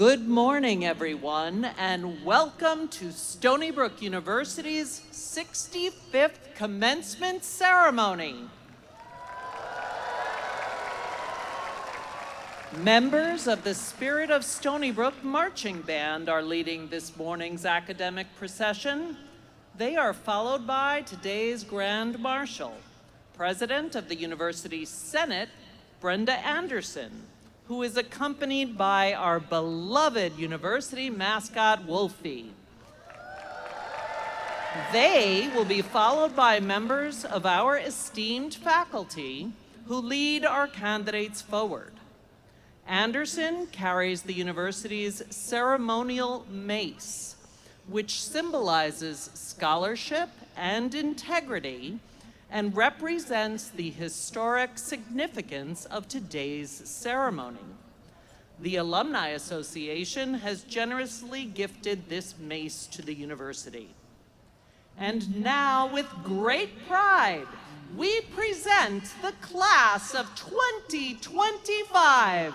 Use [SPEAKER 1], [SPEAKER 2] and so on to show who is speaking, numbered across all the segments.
[SPEAKER 1] Good morning, everyone, and welcome to Stony Brook University's 65th Commencement Ceremony. Members of the Spirit of Stony Brook Marching Band are leading this morning's academic procession. They are followed by today's Grand Marshal, President of the University Senate, Brenda Anderson, who is accompanied by our beloved university mascot, Wolfie. They will be followed by members of our esteemed faculty who lead our candidates forward. Anderson carries the university's ceremonial mace, which symbolizes scholarship and integrity and represents the historic significance of today's ceremony. The Alumni Association has generously gifted this mace to the university. And now, with great pride, we present the class of 2025.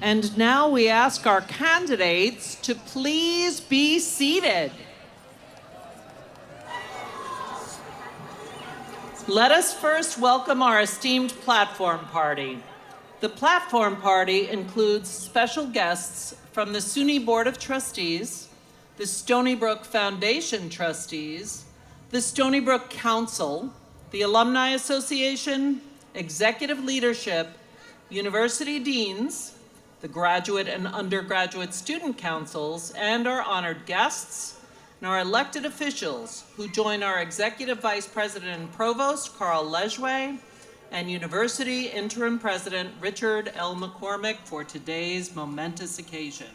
[SPEAKER 1] And now we ask our candidates to please be seated. Let us first welcome our esteemed platform party. The platform party includes special guests from the SUNY Board of Trustees, the Stony Brook Foundation Trustees, the Stony Brook Council, the Alumni Association, executive leadership, university deans, the graduate and undergraduate student councils, and our honored guests, and our elected officials who join our Executive Vice President and Provost, Carl Lejwe, and University Interim President, Richard L. McCormick, for today's momentous occasion.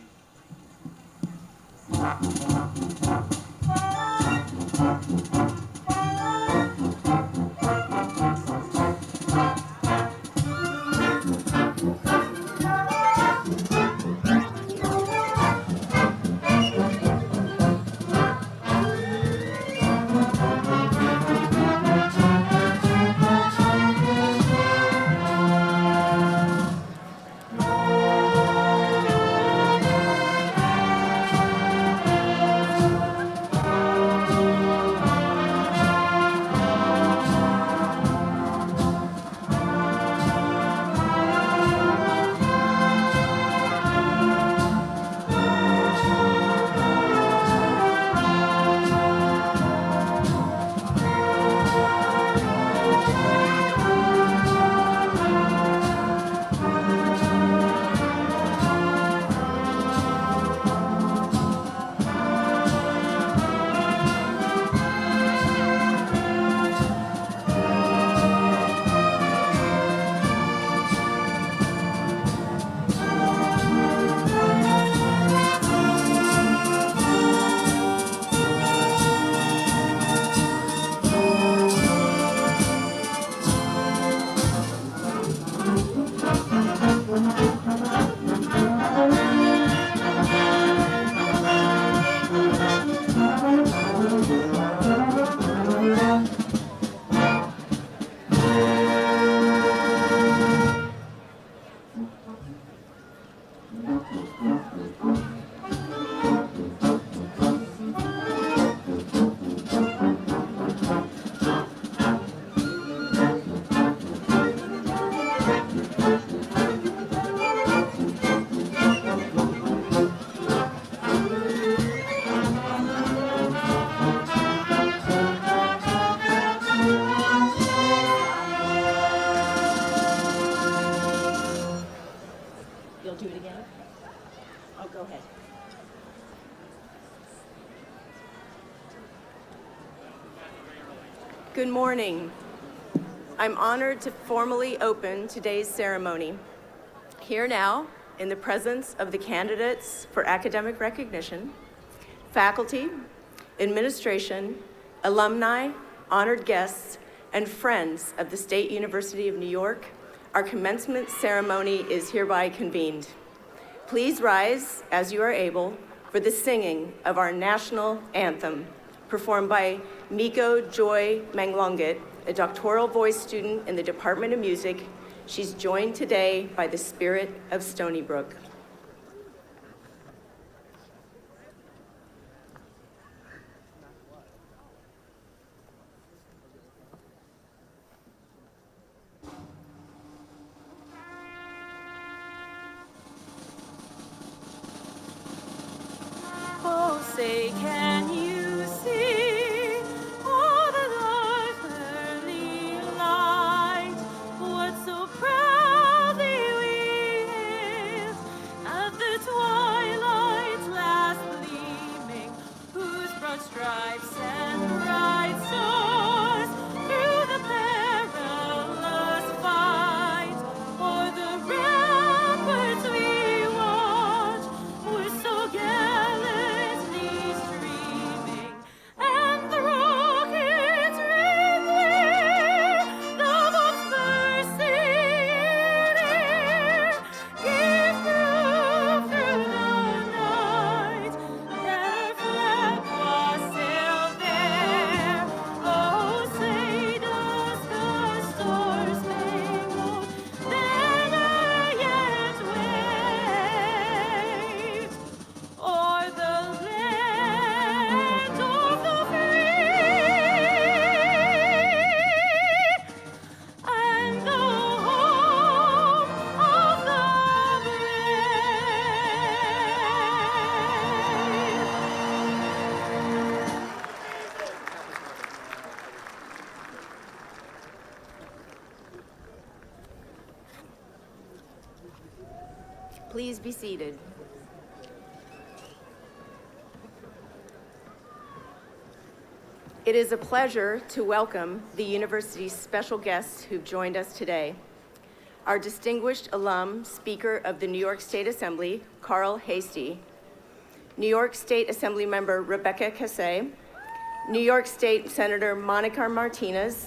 [SPEAKER 2] Good morning. I'm honored to formally open today's ceremony. Here now, in the presence of the candidates for academic recognition, faculty, administration, alumni, honored guests, and friends of the State University of New York, our commencement ceremony is hereby convened. Please rise as you are able for the singing of our national anthem, performed by Miko Joy Manglonget, a doctoral voice student in the Department of Music. She's joined today by the spirit of Stony Brook. Oh, say, can you see all the Lord's early light? What so proudly we hailed at the twilight's last gleaming, whose broad stripes and bright stars through the perilous fight o'er the ramparts we watch were so gallantly streaming. Please be seated. It is a pleasure to welcome the university's special guests who've joined us today. Our distinguished alum, Speaker of the New York State Assembly, Carl Hastie, New York State Assembly Member Rebecca Cassay, New York State Senator Monica Martinez,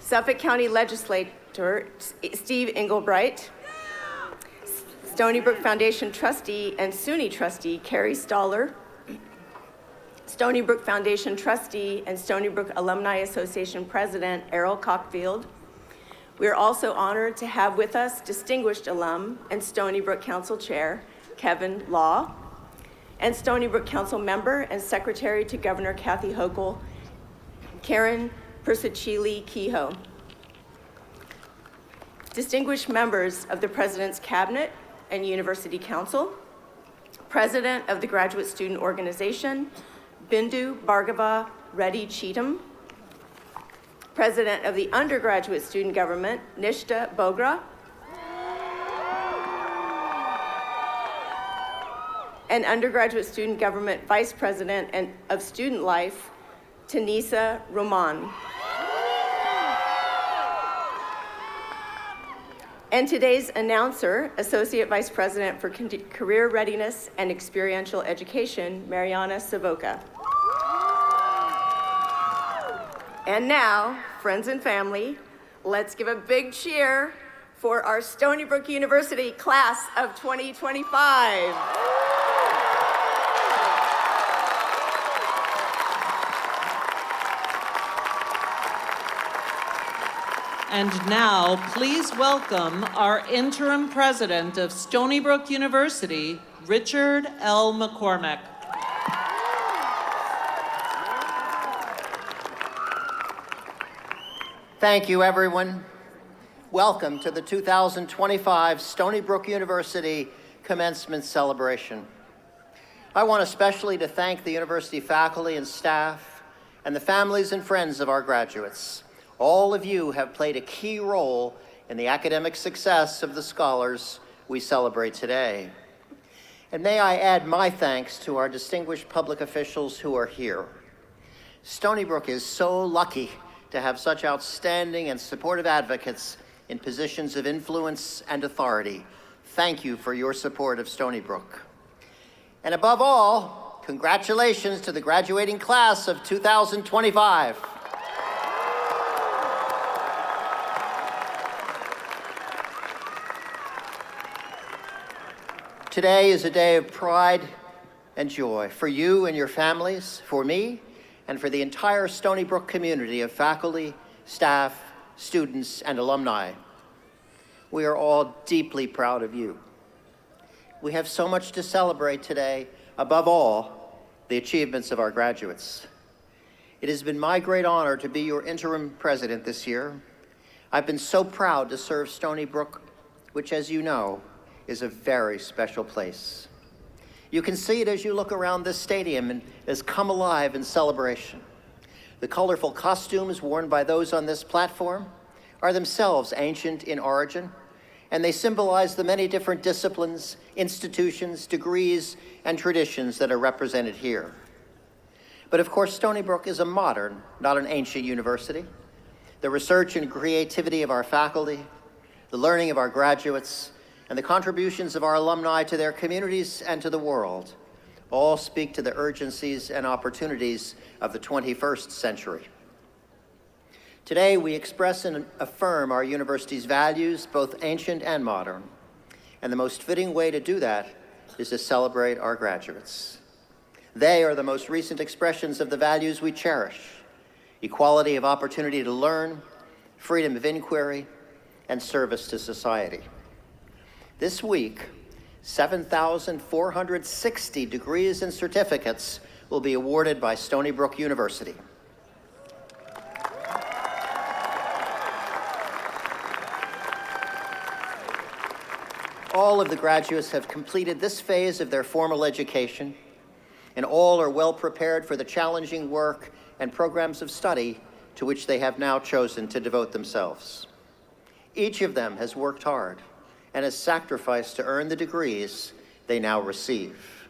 [SPEAKER 2] Suffolk County Legislator Steve Englebright, Stony Brook Foundation Trustee and SUNY Trustee Carrie Stoller, Stony Brook Foundation Trustee and Stony Brook Alumni Association President Errol Cockfield. We are also honored to have with us distinguished alum and Stony Brook Council Chair Kevin Law, and Stony Brook Council Member and Secretary to Governor Kathy Hochul, Karen Persicili Kehoe. Distinguished members of the President's Cabinet and University Council, President of the Graduate Student Organization, Bindu Bhargava Reddy Cheatham, President of the Undergraduate Student Government, Nishta Bogra, and Undergraduate Student Government Vice President of Student Life, Tanisa Roman. And today's announcer, Associate Vice President for Career Readiness and Experiential Education, Mariana Savoca. And now, friends and family, let's give a big cheer for our Stony Brook University class of 2025.
[SPEAKER 1] And now, please welcome our interim president of Stony Brook University, Richard L. McCormick.
[SPEAKER 3] Thank you, everyone. Welcome to the 2025 Stony Brook University Commencement Celebration. I want especially to thank the university faculty and staff and the families and friends of our graduates. All of you have played a key role in the academic success of the scholars we celebrate today. And may I add my thanks to our distinguished public officials who are here. Stony Brook is so lucky to have such outstanding and supportive advocates in positions of influence and authority. Thank you for your support of Stony Brook. And above all, congratulations to the graduating class of 2025. Today is a day of pride and joy for you and your families, for me, and for the entire Stony Brook community of faculty, staff, students, and alumni. We are all deeply proud of you. We have so much to celebrate today, above all, the achievements of our graduates. It has been my great honor to be your interim president this year. I've been so proud to serve Stony Brook, which, as you know, is a very special place. You can see it as you look around this stadium and has come alive in celebration. The colorful costumes worn by those on this platform are themselves ancient in origin, and they symbolize the many different disciplines, institutions, degrees, and traditions that are represented here. But of course, Stony Brook is a modern, not an ancient university. The research and creativity of our faculty, the learning of our graduates, and the contributions of our alumni to their communities and to the world all speak to the urgencies and opportunities of the 21st century. Today, we express and affirm our university's values, both ancient and modern, and the most fitting way to do that is to celebrate our graduates. They are the most recent expressions of the values we cherish: equality of opportunity to learn, freedom of inquiry, and service to society. This week, 7,460 degrees and certificates will be awarded by Stony Brook University. All of the graduates have completed this phase of their formal education, and all are well prepared for the challenging work and programs of study to which they have now chosen to devote themselves. Each of them has worked hard and has sacrificed to earn the degrees they now receive.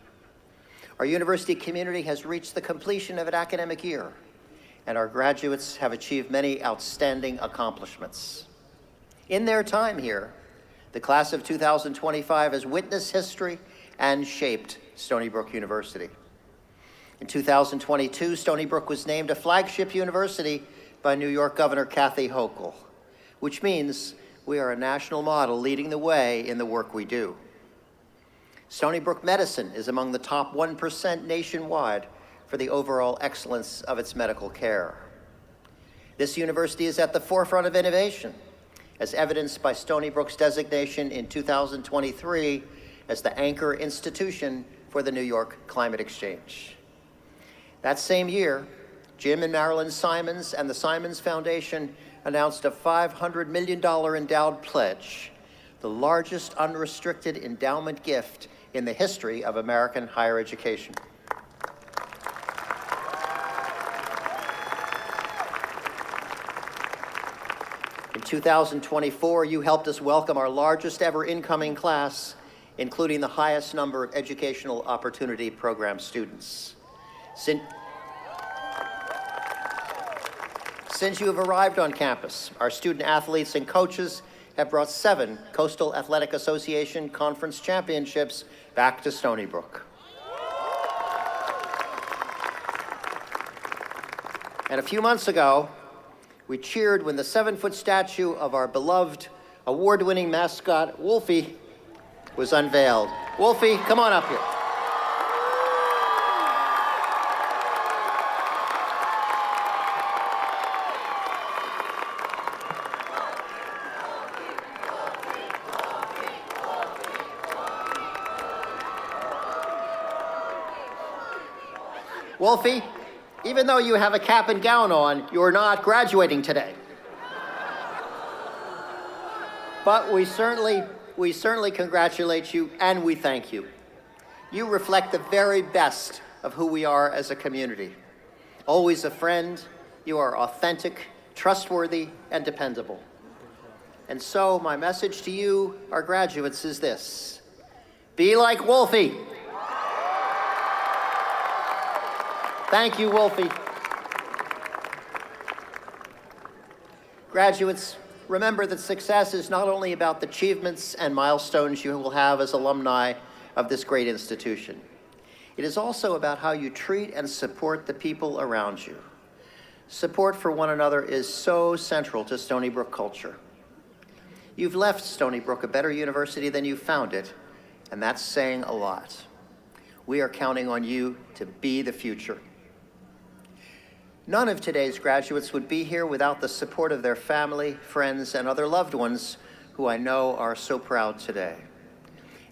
[SPEAKER 3] Our university community has reached the completion of an academic year, and our graduates have achieved many outstanding accomplishments. In their time here, the class of 2025 has witnessed history and shaped Stony Brook University. In 2022, Stony Brook was named a flagship university by New York Governor Kathy Hochul, which means we are a national model leading the way in the work we do. Stony Brook Medicine is among the top 1% nationwide for the overall excellence of its medical care. This university is at the forefront of innovation, as evidenced by Stony Brook's designation in 2023 as the anchor institution for the New York Climate Exchange. That same year, Jim and Marilyn Simons and the Simons Foundation announced a $500 million endowed pledge, the largest unrestricted endowment gift in the history of American higher education. In 2024, you helped us welcome our largest ever incoming class, including the highest number of Educational Opportunity Program students. Since you have arrived on campus, our student athletes and coaches have brought 7 Coastal Athletic Association Conference Championships back to Stony Brook. And a few months ago, we cheered when the 7-foot statue of our beloved award-winning mascot, Wolfie, was unveiled. Wolfie, come on up here. Wolfie, even though you have a cap and gown on, you're not graduating today. But we certainly congratulate you and we thank you. You reflect the very best of who we are as a community. Always a friend, you are authentic, trustworthy, and dependable. And so my message to you, our graduates, is this: be like Wolfie. Thank you, Wolfie. Graduates, remember that success is not only about the achievements and milestones you will have as alumni of this great institution. It is also about how you treat and support the people around you. Support for one another is so central to Stony Brook culture. You've left Stony Brook a better university than you found it, and that's saying a lot. We are counting on you to be the future. None of today's graduates would be here without the support of their family, friends, and other loved ones who I know are so proud today.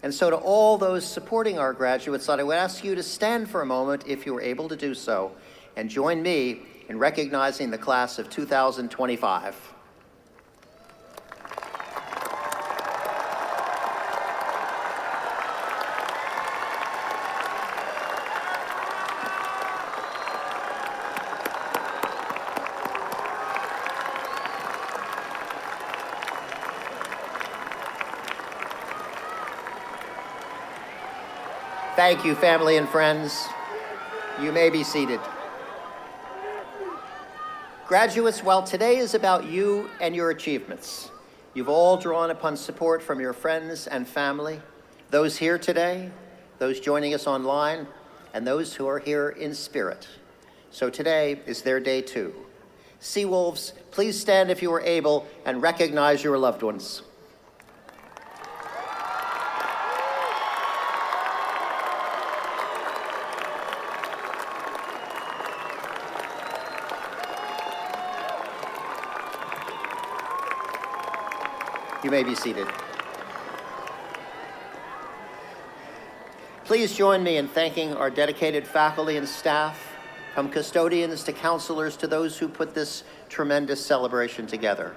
[SPEAKER 3] And so to all those supporting our graduates, I would ask you to stand for a moment, if you are able to do so, and join me in recognizing the class of 2025. Thank you, family and friends. You may be seated. Graduates, while today is about you and your achievements, you've all drawn upon support from your friends and family, those here today, those joining us online, and those who are here in spirit. So today is their day too. Seawolves, please stand if you are able and recognize your loved ones. You may be seated. Please join me in thanking our dedicated faculty and staff, from custodians to counselors to those who put this tremendous celebration together.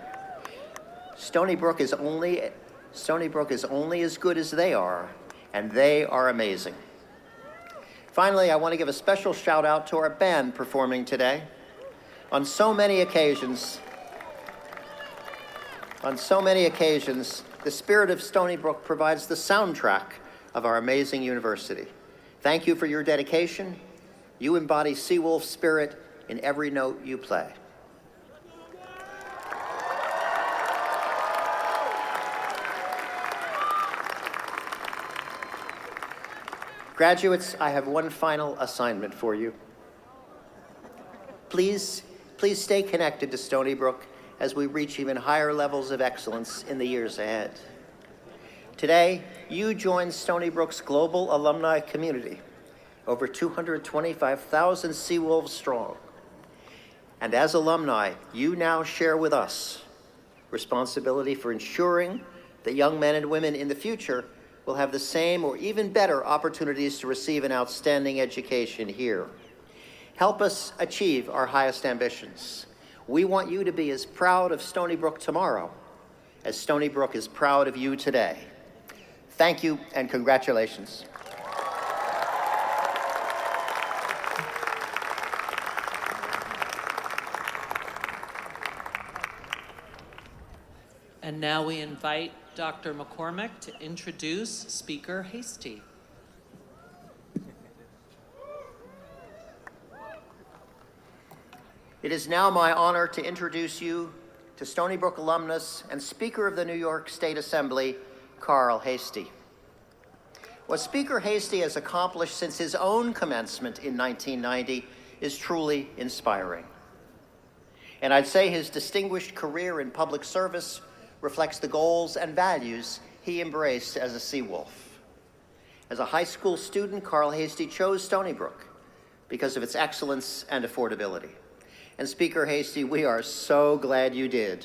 [SPEAKER 3] Stony Brook is only as good as they are, and they are amazing. Finally, I want to give a special shout out to our band performing today. On so many occasions, The spirit of Stony Brook provides the soundtrack of our amazing university. Thank you for your dedication. You embody Seawolf spirit in every note you play. Graduates, I have one final assignment for you. Please stay connected to Stony Brook as we reach even higher levels of excellence in the years ahead. Today, you join Stony Brook's global alumni community, over 225,000 Seawolves strong. And as alumni, you now share with us responsibility for ensuring that young men and women in the future will have the same or even better opportunities to receive an outstanding education here. Help us achieve our highest ambitions. We want you to be as proud of Stony Brook tomorrow as Stony Brook is proud of you today. Thank you and congratulations.
[SPEAKER 1] And now we invite Dr. McCormick to introduce Speaker Hasty.
[SPEAKER 3] It is now my honor to introduce you to Stony Brook alumnus and Speaker of the New York State Assembly, Carl Hasty. What Speaker Hasty has accomplished since his own commencement in 1990 is truly inspiring. And I'd say his distinguished career in public service reflects the goals and values he embraced as a Seawolf. As a high school student, Carl Hasty chose Stony Brook because of its excellence and affordability. And Speaker Hasty, we are so glad you did.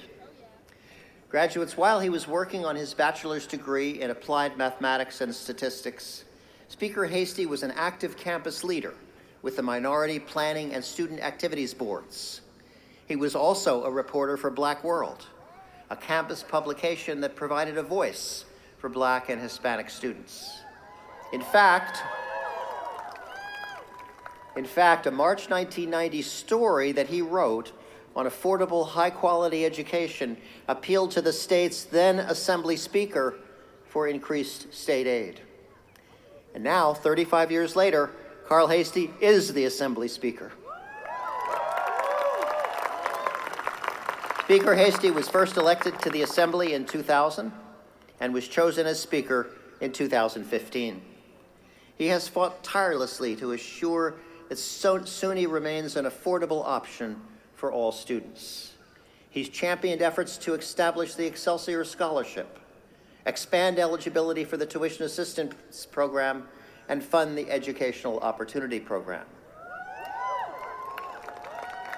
[SPEAKER 3] Graduates, while he was working on his bachelor's degree in applied mathematics and statistics, Speaker Hasty was an active campus leader with the Minority Planning and Student Activities Boards. He was also a reporter for Black World, a campus publication that provided a voice for Black and Hispanic students. In fact, a March 1990 story that he wrote on affordable, high-quality education appealed to the state's then Assembly Speaker for increased state aid. And now, 35 years later, Carl Hasty is the Assembly Speaker. Speaker Hasty was first elected to the Assembly in 2000 and was chosen as Speaker in 2015. He has fought tirelessly to assure that SUNY remains an affordable option for all students. He's championed efforts to establish the Excelsior Scholarship, expand eligibility for the Tuition Assistance Program, and fund the Educational Opportunity Program.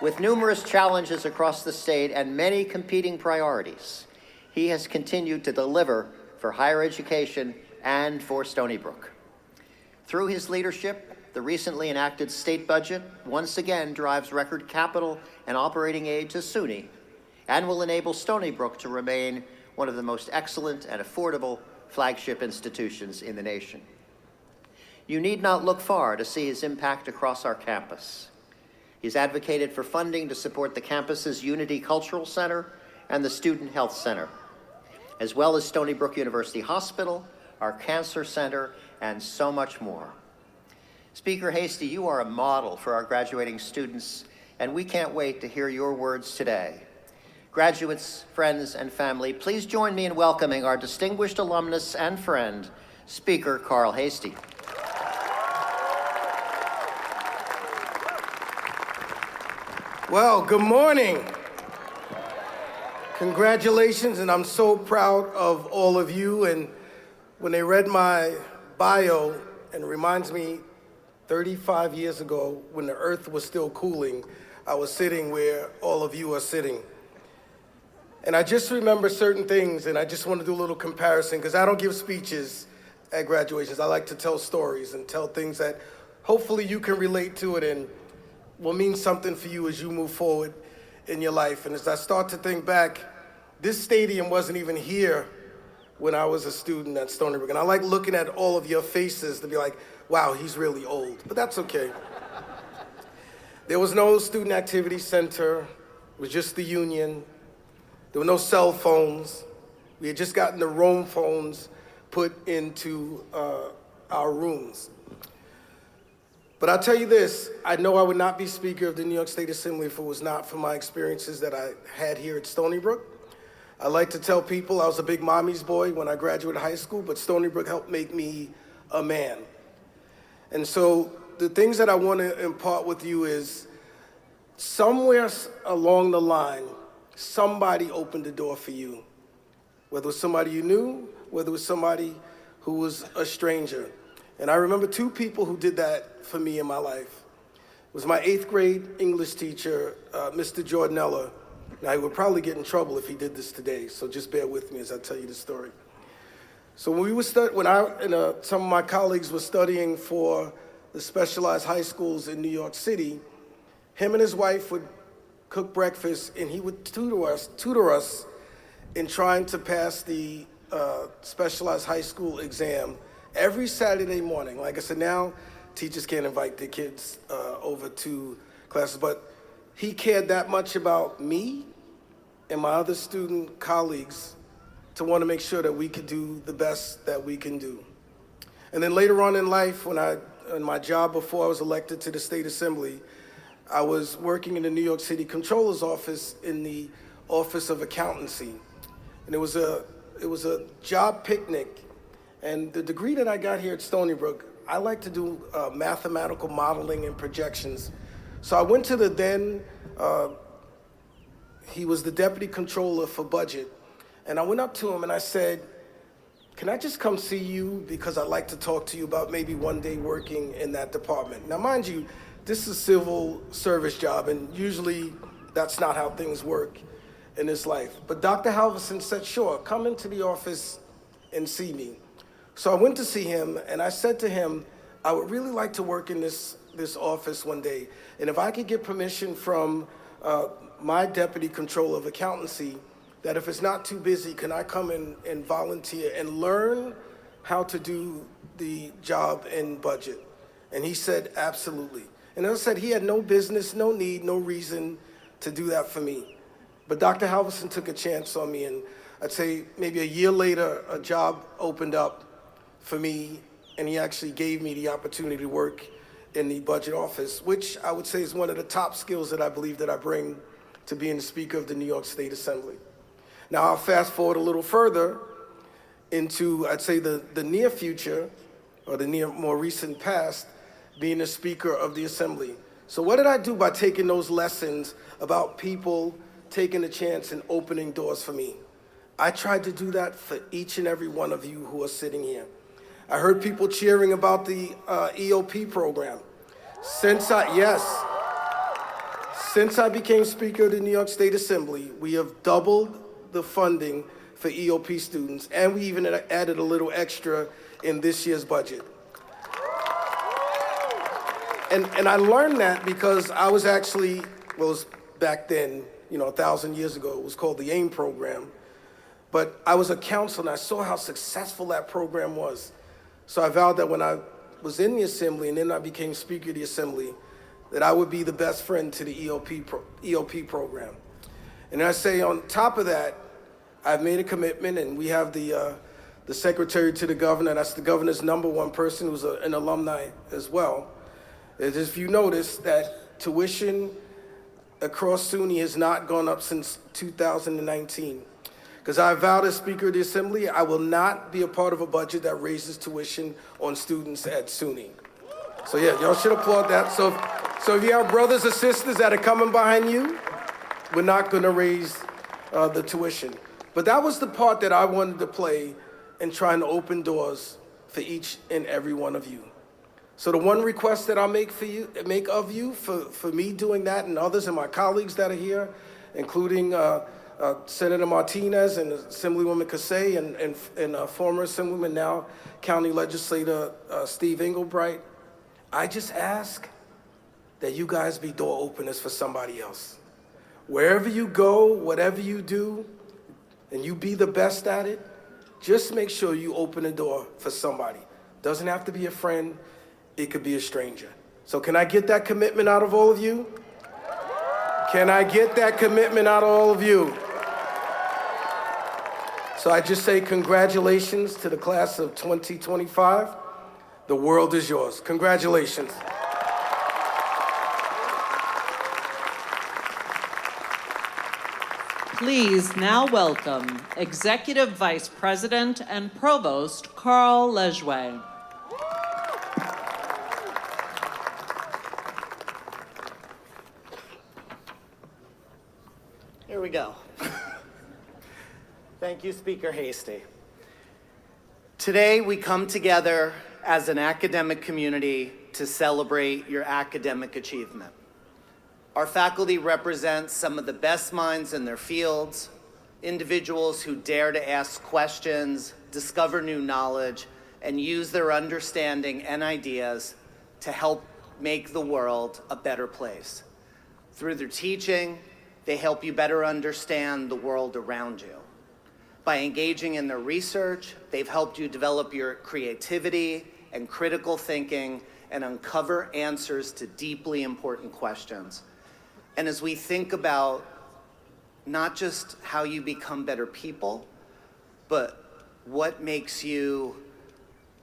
[SPEAKER 3] With numerous challenges across the state and many competing priorities, he has continued to deliver for higher education and for Stony Brook. Through his leadership, the recently enacted state budget once again drives record capital and operating aid to SUNY and will enable Stony Brook to remain one of the most excellent and affordable flagship institutions in the nation. You need not look far to see his impact across our campus. He's advocated for funding to support the campus's Unity Cultural Center and the Student Health Center, as well as Stony Brook University Hospital, our Cancer Center, and so much more. Speaker Hasty, you are a model for our graduating students, and we can't wait to hear your words today. Graduates, friends, and family, please join me in welcoming our distinguished alumnus and friend, Speaker Carl Hasty.
[SPEAKER 4] Well, good morning. Congratulations, and I'm so proud of all of you. And when they read my bio, and it reminds me 35 years ago when the earth was still cooling, I was sitting where all of you are sitting. And I just remember certain things, and I just want to do a little comparison because I don't give speeches at graduations. I like to tell stories and tell things that hopefully you can relate to it and will mean something for you as you move forward in your life. And as I start to think back, this stadium wasn't even here when I was a student at Stony Brook. And I like looking at all of your faces to be like, wow, he's really old, but that's okay. There was no student activity center. It was just the union. There were no cell phones. We had just gotten the roam phones put into our rooms. But I'll tell you this, I know I would not be Speaker of the New York State Assembly if it was not for my experiences that I had here at Stony Brook. I like to tell people I was a big mommy's boy when I graduated high school, but Stony Brook helped make me a man. And so the things that I want to impart with you is somewhere along the line, somebody opened the door for you. Whether it was somebody you knew, whether it was somebody who was a stranger. And I remember two people who did that for me in my life. It was my 8th grade English teacher, Mr. Jordanella. Now, he would probably get in trouble if he did this today, so just bear with me as I tell you the story. So when some of my colleagues were studying for the specialized high schools in New York City, him and his wife would cook breakfast, and he would tutor us in trying to pass the specialized high school exam every Saturday morning. Like I said, now teachers can't invite their kids over to classes, but he cared that much about me and my other student colleagues to want to make sure that we could do the best that we can do. And then later on in life, in my job before I was elected to the State Assembly, I was working in the New York City Comptroller's office in the Office of Accountancy. And it was a job picnic. And the degree that I got here at Stony Brook, I like to do mathematical modeling and projections. So I went to he was the deputy controller for budget. And I went up to him and I said, can I just come see you because I'd like to talk to you about maybe one day working in that department. Now, mind you, this is a civil service job, and usually that's not how things work in this life. But Dr. Halverson said, sure, come into the office and see me. So I went to see him, and I said to him, I would really like to work in this office one day. And if I could get permission from my deputy controller of accountancy, that if it's not too busy, can I come in and volunteer and learn how to do the job and budget? And he said, absolutely. And as I said, he had no business, no need, no reason to do that for me. But Dr. Halverson took a chance on me, and I'd say maybe a year later, a job opened up for me, and he actually gave me the opportunity to work in the budget office, which I would say is one of the top skills that I believe that I bring to being the Speaker of the New York State Assembly. Now I'll fast forward a little further into, I'd say, the near future, or the more recent past, being the Speaker of the Assembly. So what did I do by taking those lessons about people taking a chance and opening doors for me? I tried to do that for each and every one of you who are sitting here. I heard people cheering about the EOP program. Since I became Speaker of the New York State Assembly, we have doubled the funding for EOP students, and we even added a little extra in this year's budget. And I learned that because I was actually, well, it was back then, 1,000 years ago, it was called the AIM program. But I was a counselor, and I saw how successful that program was. So I vowed that when I was in the Assembly, and then I became Speaker of the Assembly, that I would be the best friend to the EOP program. And I say on top of that, I've made a commitment, and we have the Secretary to the Governor, that's the Governor's #1 person who's an alumni as well. As if you notice that tuition across SUNY has not gone up since 2019. Because I vowed as Speaker of the Assembly, I will not be a part of a budget that raises tuition on students at SUNY. So yeah, y'all should applaud that. So if you have brothers or sisters that are coming behind you, we're not gonna raise the tuition. But that was the part that I wanted to play in trying to open doors for each and every one of you. So the one request that I'll make of you for me doing that, and others and my colleagues that are here, including Senator Martinez and Assemblywoman Casey and former Assemblyman, now County Legislator Steve Englebright, I just ask that you guys be door openers for somebody else. Wherever you go, whatever you do, and you be the best at it, just make sure you open a door for somebody. Doesn't have to be a friend, it could be a stranger. So can I get that commitment out of all of you? Can I get that commitment out of all of you? So I just say congratulations to the class of 2025. The world is yours. Congratulations.
[SPEAKER 1] Please now welcome Executive Vice President and Provost Carl Lejouet.
[SPEAKER 5] Here we go. Thank you, Speaker Hasty. Today, we come together as an academic community to celebrate your academic achievement. Our faculty represent some of the best minds in their fields, individuals who dare to ask questions, discover new knowledge, and use their understanding and ideas to help make the world a better place. Through their teaching, they help you better understand the world around you. By engaging in their research, they've helped you develop your creativity and critical thinking and uncover answers to deeply important questions. And as we think about not just how you become better people, but what makes you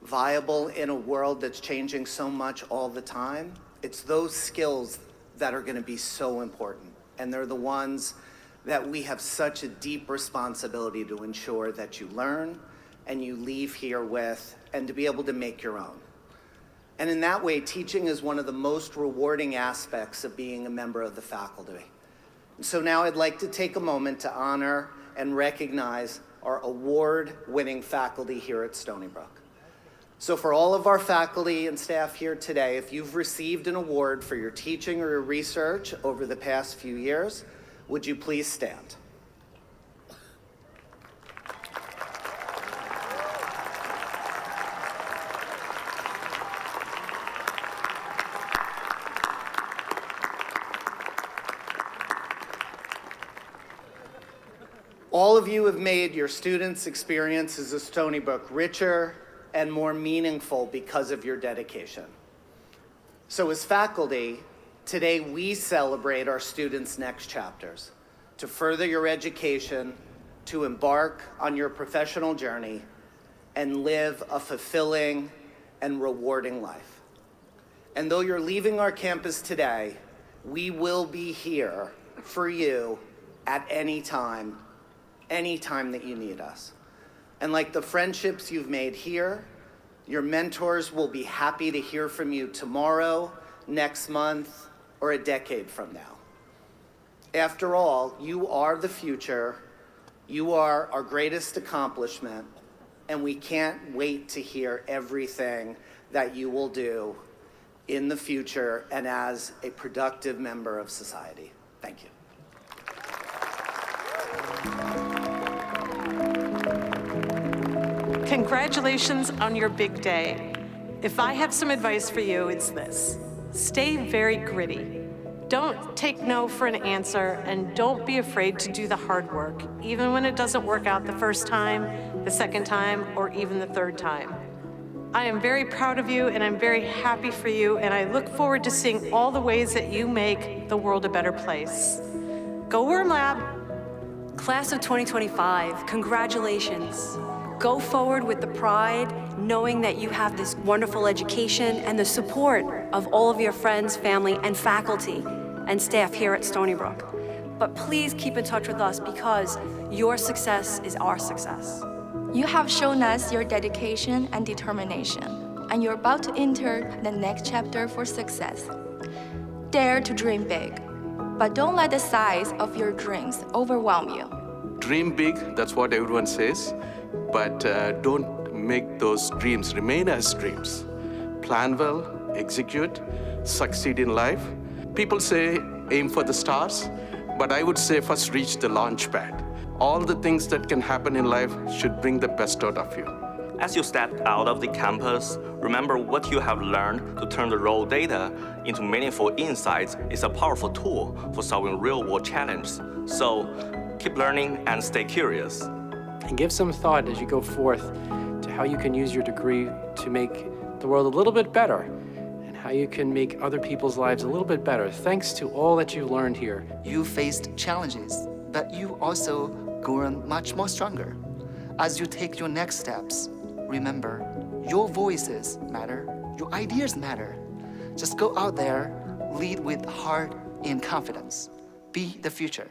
[SPEAKER 5] viable in a world that's changing so much all the time, it's those skills that are going to be so important. And they're the ones that we have such a deep responsibility to ensure that you learn and you leave here with, and to be able to make your own. And in that way, teaching is one of the most rewarding aspects of being a member of the faculty. And so now I'd like to take a moment to honor and recognize our award-winning faculty here at Stony Brook. So for all of our faculty and staff here today, if you've received an award for your teaching or your research over the past few years, would you please stand? All of you have made your students' experiences at Stony Brook richer and more meaningful because of your dedication. So as faculty, today we celebrate our students' next chapters to further your education, to embark on your professional journey, and live a fulfilling and rewarding life. And though you're leaving our campus today, we will be here for you at any time that you need us. And like the friendships you've made here, your mentors will be happy to hear from you tomorrow, next month, or a decade from now. After all, you are the future, you are our greatest accomplishment, and we can't wait to hear everything that you will do in the future and as a productive member of society. Thank you.
[SPEAKER 6] Congratulations on your big day. If I have some advice for you, it's this. Stay very gritty. Don't take no for an answer, and don't be afraid to do the hard work, even when it doesn't work out the first time, the second time, or even the third time. I am very proud of you, and I'm very happy for you, and I look forward to seeing all the ways that you make the world a better place. Go Worm Lab!
[SPEAKER 7] Class of 2025, congratulations. Go forward with the pride, knowing that you have this wonderful education and the support of all of your friends, family, and faculty and staff here at Stony Brook. But please keep in touch with us because your success is our success.
[SPEAKER 8] You have shown us your dedication and determination, and you're about to enter the next chapter for success. Dare to dream big, but don't let the size of your dreams overwhelm you.
[SPEAKER 9] Dream big, that's what everyone says, but don't make those dreams remain as dreams. Plan well, execute, succeed in life. People say aim for the stars, but I would say first reach the launch pad. All the things that can happen in life should bring the best out of you.
[SPEAKER 10] As you step out of the campus, remember what you have learned to turn the raw data into meaningful insights is a powerful tool for solving real-world challenges. So keep learning and stay curious.
[SPEAKER 11] And give some thought as you go forth to how you can use your degree to make the world a little bit better and how you can make other people's lives a little bit better thanks to all that you learned here.
[SPEAKER 12] You faced challenges, but you also grew much more stronger. As you take your next steps, remember, your voices matter, your ideas matter. Just go out there, lead with heart and confidence. Be the future.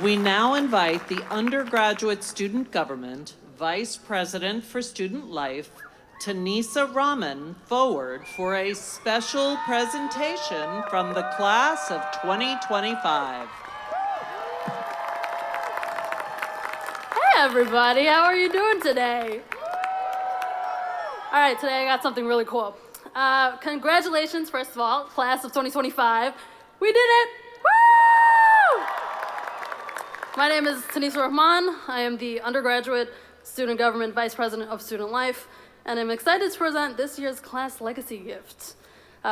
[SPEAKER 1] We now invite the undergraduate student government Vice President for Student Life, Tanisa Raman, forward for a special presentation from the class of 2025.
[SPEAKER 13] Hey everybody, how are you doing today? All right, today I got something really cool. Congratulations, first of all, class of 2025. We did it! Woo! My name is Tanisa Rahman. I am the undergraduate student government vice president of Student Life, and I'm excited to present this year's class legacy gift.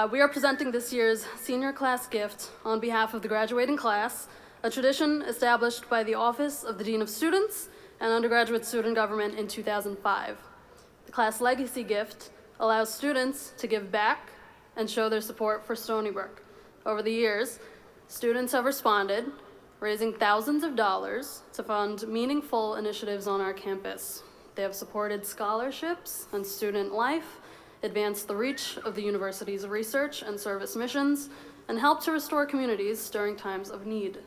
[SPEAKER 13] We are presenting this year's senior class gift on behalf of the graduating class, a tradition established by the Office of the Dean of Students and undergraduate student government in 2005. The class legacy gift allows students to give back and show their support for Stony Brook. Over the years, students have responded, raising thousands of dollars to fund meaningful initiatives on our campus. They have supported scholarships and student life, advanced the reach of the university's research and service missions, and helped to restore communities during times of need.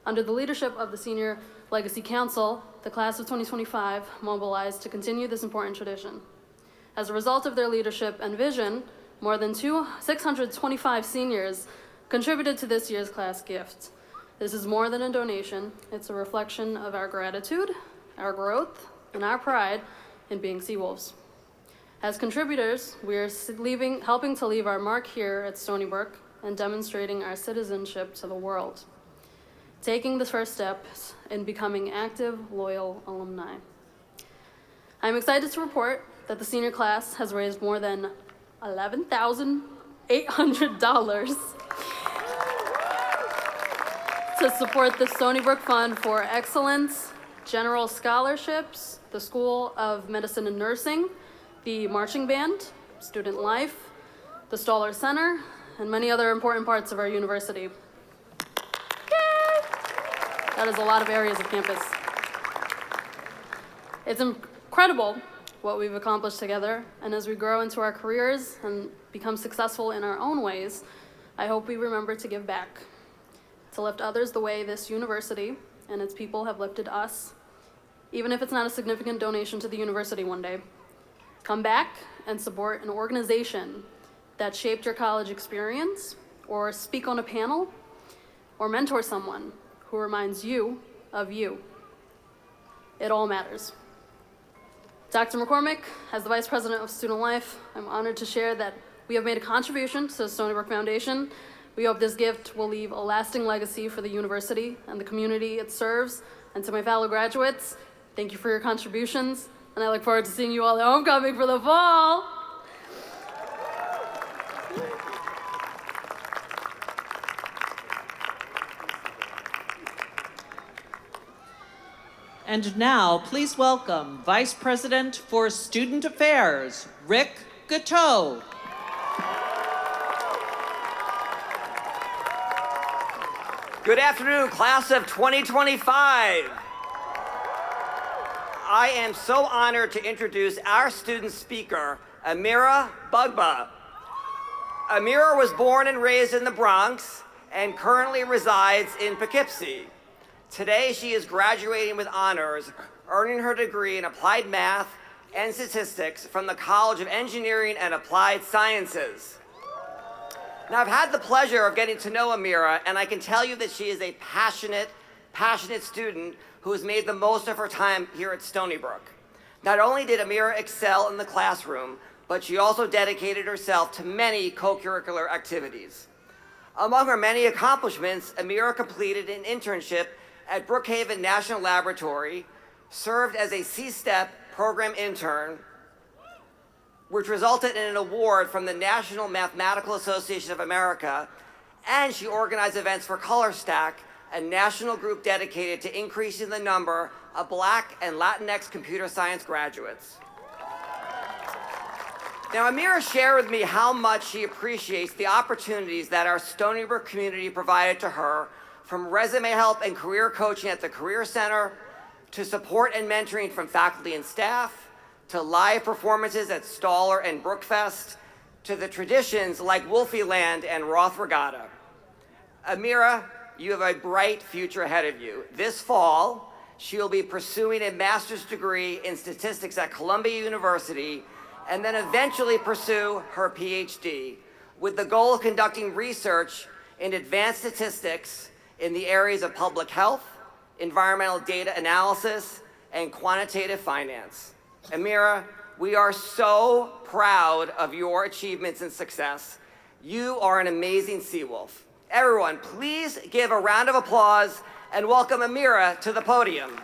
[SPEAKER 13] Under the leadership of the Senior Legacy Council, the class of 2025 mobilized to continue this important tradition. As a result of their leadership and vision, more than 625 seniors contributed to this year's class gift. This is more than a donation. It's a reflection of our gratitude, our growth, and our pride in being Seawolves. As contributors, we are helping to leave our mark here at Stony Brook and demonstrating our citizenship to the world, taking the first steps in becoming active, loyal alumni. I'm excited to report that the senior class has raised more than $11,800 to support the Stony Brook Fund for Excellence, general scholarships, the School of Medicine and Nursing, the Marching Band, Student Life, the Stoller Center, and many other important parts of our university. Yay! That is a lot of areas of campus. It's incredible what we've accomplished together, and as we grow into our careers and become successful in our own ways, I hope we remember to give back, to lift others the way this university and its people have lifted us, even if it's not a significant donation to the university one day. Come back and support an organization that shaped your college experience, or speak on a panel, or mentor someone who reminds you of you. It all matters. Dr. McCormick, as the Vice President of Student Life, I'm honored to share that we have made a contribution to the Stony Brook Foundation. We hope this gift will leave a lasting legacy for the university and the community it serves. And to my fellow graduates, thank you for your contributions, and I look forward to seeing you all at homecoming for the fall.
[SPEAKER 1] And now, please welcome Vice President for Student Affairs, Rick Gateau.
[SPEAKER 14] Good afternoon, class of 2025. I am so honored to introduce our student speaker, Amira Bugba. Amira was born and raised in the Bronx and currently resides in Poughkeepsie. Today, she is graduating with honors, earning her degree in applied math and statistics from the College of Engineering and Applied Sciences. Now, I've had the pleasure of getting to know Amira, and I can tell you that she is a passionate student who has made the most of her time here at Stony Brook. Not only did Amira excel in the classroom, but she also dedicated herself to many co-curricular activities. Among her many accomplishments, Amira completed an internship at Brookhaven National Laboratory, served as a C-STEP program intern, which resulted in an award from the National Mathematical Association of America, and she organized events for ColorStack, a national group dedicated to increasing the number of Black and Latinx computer science graduates. Now, Amira shared with me how much she appreciates the opportunities that our Stony Brook community provided to her, from resume help and career coaching at the Career Center, to support and mentoring from faculty and staff, to live performances at Staller and Brookfest, to the traditions like Wolfieland and Roth Regatta. Amira, you have a bright future ahead of you. This fall, she will be pursuing a master's degree in statistics at Columbia University, and then eventually pursue her PhD, with the goal of conducting research in advanced statistics in the areas of public health, environmental data analysis, and quantitative finance. Amira, we are so proud of your achievements and success. You are an amazing Seawolf. Everyone, please give a round of applause and welcome Amira to the podium.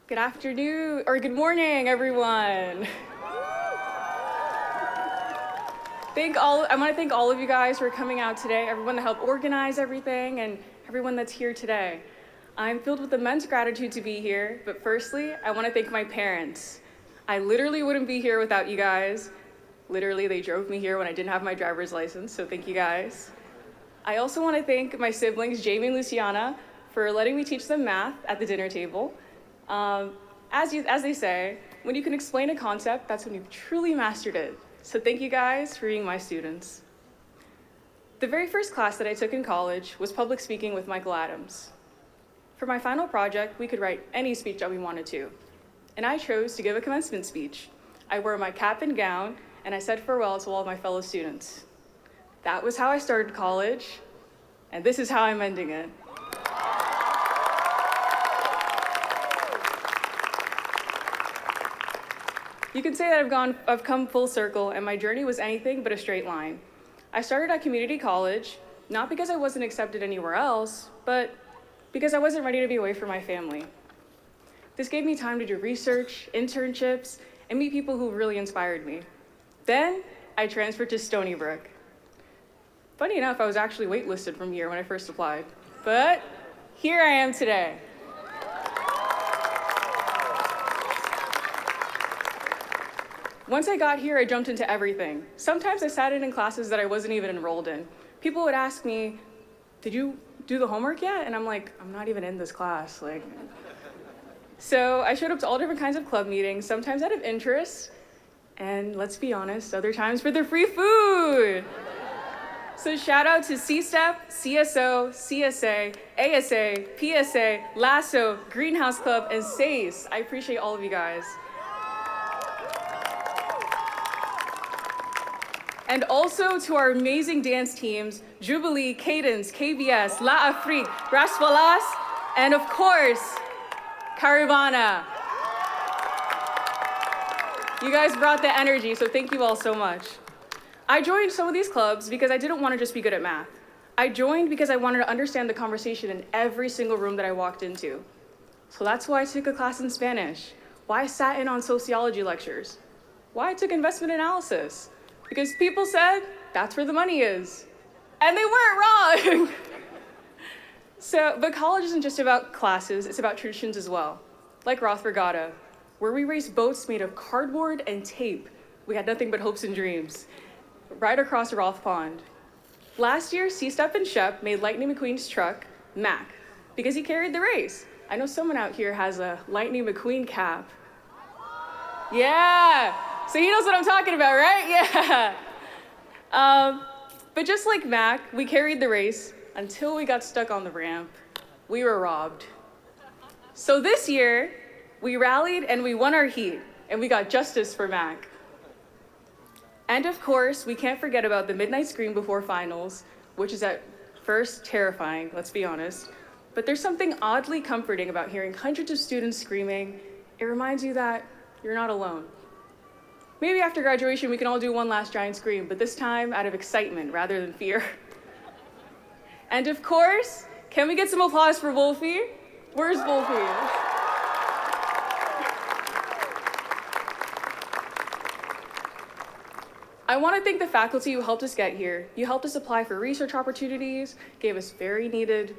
[SPEAKER 15] Good afternoon, or good morning, everyone. I want to thank all of you guys for coming out today, everyone that helped organize everything, and everyone that's here today. I'm filled with immense gratitude to be here, but firstly, I want to thank my parents. I literally wouldn't be here without you guys. Literally, they drove me here when I didn't have my driver's license, so thank you guys. I also want to thank my siblings, Jamie and Luciana, for letting me teach them math at the dinner table. As they say, when you can explain a concept, that's when you've truly mastered it. So thank you guys for being my students. The very first class that I took in college was public speaking with Michael Adams. For my final project, we could write any speech that we wanted to. And I chose to give a commencement speech. I wore my cap and gown, and I said farewell to all of my fellow students. That was how I started college, and this is how I'm ending it. You can say that I've come full circle, and my journey was anything but a straight line. I started at community college, not because I wasn't accepted anywhere else, but because I wasn't ready to be away from my family. This gave me time to do research, internships, and meet people who really inspired me. Then I transferred to Stony Brook. Funny enough, I was actually waitlisted from here when I first applied, but here I am today. Once I got here, I jumped into everything. Sometimes I sat in classes that I wasn't even enrolled in. People would ask me, "Did you do the homework yet?" And I'm like, "I'm not even in this class." So I showed up to all different kinds of club meetings, sometimes out of interest, and let's be honest, other times for the free food. So shout out to CSTEP, CSO, CSA, ASA, PSA, LASSO, Greenhouse Club, and SACE. I appreciate all of you guys. And also to our amazing dance teams, Jubilee, Cadence, KBS, La Afrique, Rasfalas, and of course, Caravana. You guys brought the energy, so thank you all so much. I joined some of these clubs because I didn't want to just be good at math. I joined because I wanted to understand the conversation in every single room that I walked into. So that's why I took a class in Spanish, why I sat in on sociology lectures, why I took investment analysis. Because people said, that's where the money is. And they weren't wrong. But college isn't just about classes, it's about traditions as well. Like Roth Regatta, where we raced boats made of cardboard and tape. We had nothing but hopes and dreams. Right across Roth Pond. Last year, C-Step and Shep made Lightning McQueen's truck, Mac, because he carried the race. I know someone out here has a Lightning McQueen cap. Yeah. So he knows what I'm talking about, right? Yeah. But just like Mac, we carried the race until we got stuck on the ramp. We were robbed. So this year, we rallied and we won our heat, and we got justice for Mac. And of course, we can't forget about the midnight scream before finals, which is at first terrifying, let's be honest. But there's something oddly comforting about hearing hundreds of students screaming. It reminds you that you're not alone. Maybe after graduation, we can all do one last giant scream, but this time out of excitement rather than fear. And of course, can we get some applause for Wolfie? Where's Wolfie? I want to thank the faculty who helped us get here. You helped us apply for research opportunities, gave us very needed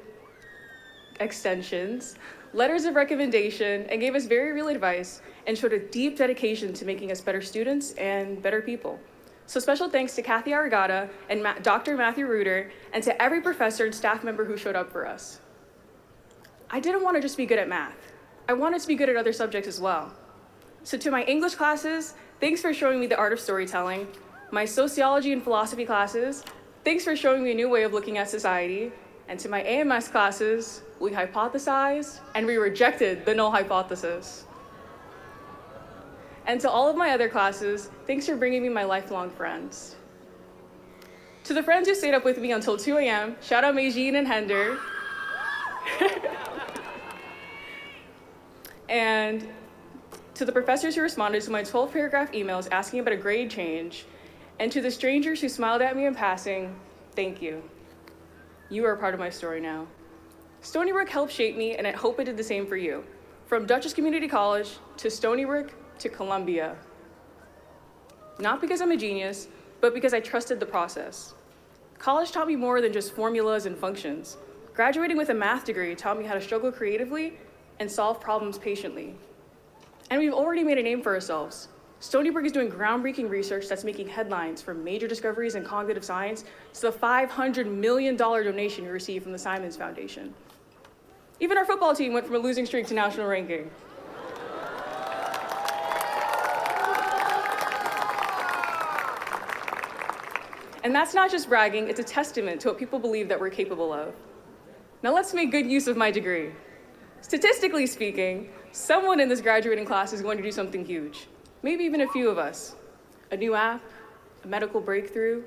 [SPEAKER 15] extensions, letters of recommendation, and gave us very real advice, and showed a deep dedication to making us better students and better people. So special thanks to Kathy Aragata and Dr. Matthew Reuter, and to every professor and staff member who showed up for us. I didn't want to just be good at math. I wanted to be good at other subjects as well. So to my English classes, thanks for showing me the art of storytelling. My sociology and philosophy classes, thanks for showing me a new way of looking at society. And to my AMS classes, we hypothesized and we rejected the null hypothesis. And to all of my other classes, thanks for bringing me my lifelong friends. To the friends who stayed up with me until 2 a.m., shout out Meijin and Hender. And to the professors who responded to my 12-paragraph emails asking about a grade change, and to the strangers who smiled at me in passing, thank you. You are a part of my story now. Stony Brook helped shape me, and I hope it did the same for you. From Dutchess Community College to Stony Brook to Columbia. Not because I'm a genius, but because I trusted the process. College taught me more than just formulas and functions. Graduating with a math degree taught me how to struggle creatively and solve problems patiently. And we've already made a name for ourselves. Stony Brook is doing groundbreaking research that's making headlines, from major discoveries in cognitive science to the $500 million donation we received from the Simons Foundation. Even our football team went from a losing streak to national ranking. And that's not just bragging, it's a testament to what people believe that we're capable of. Now let's make good use of my degree. Statistically speaking, someone in this graduating class is going to do something huge. Maybe even a few of us. A new app, a medical breakthrough,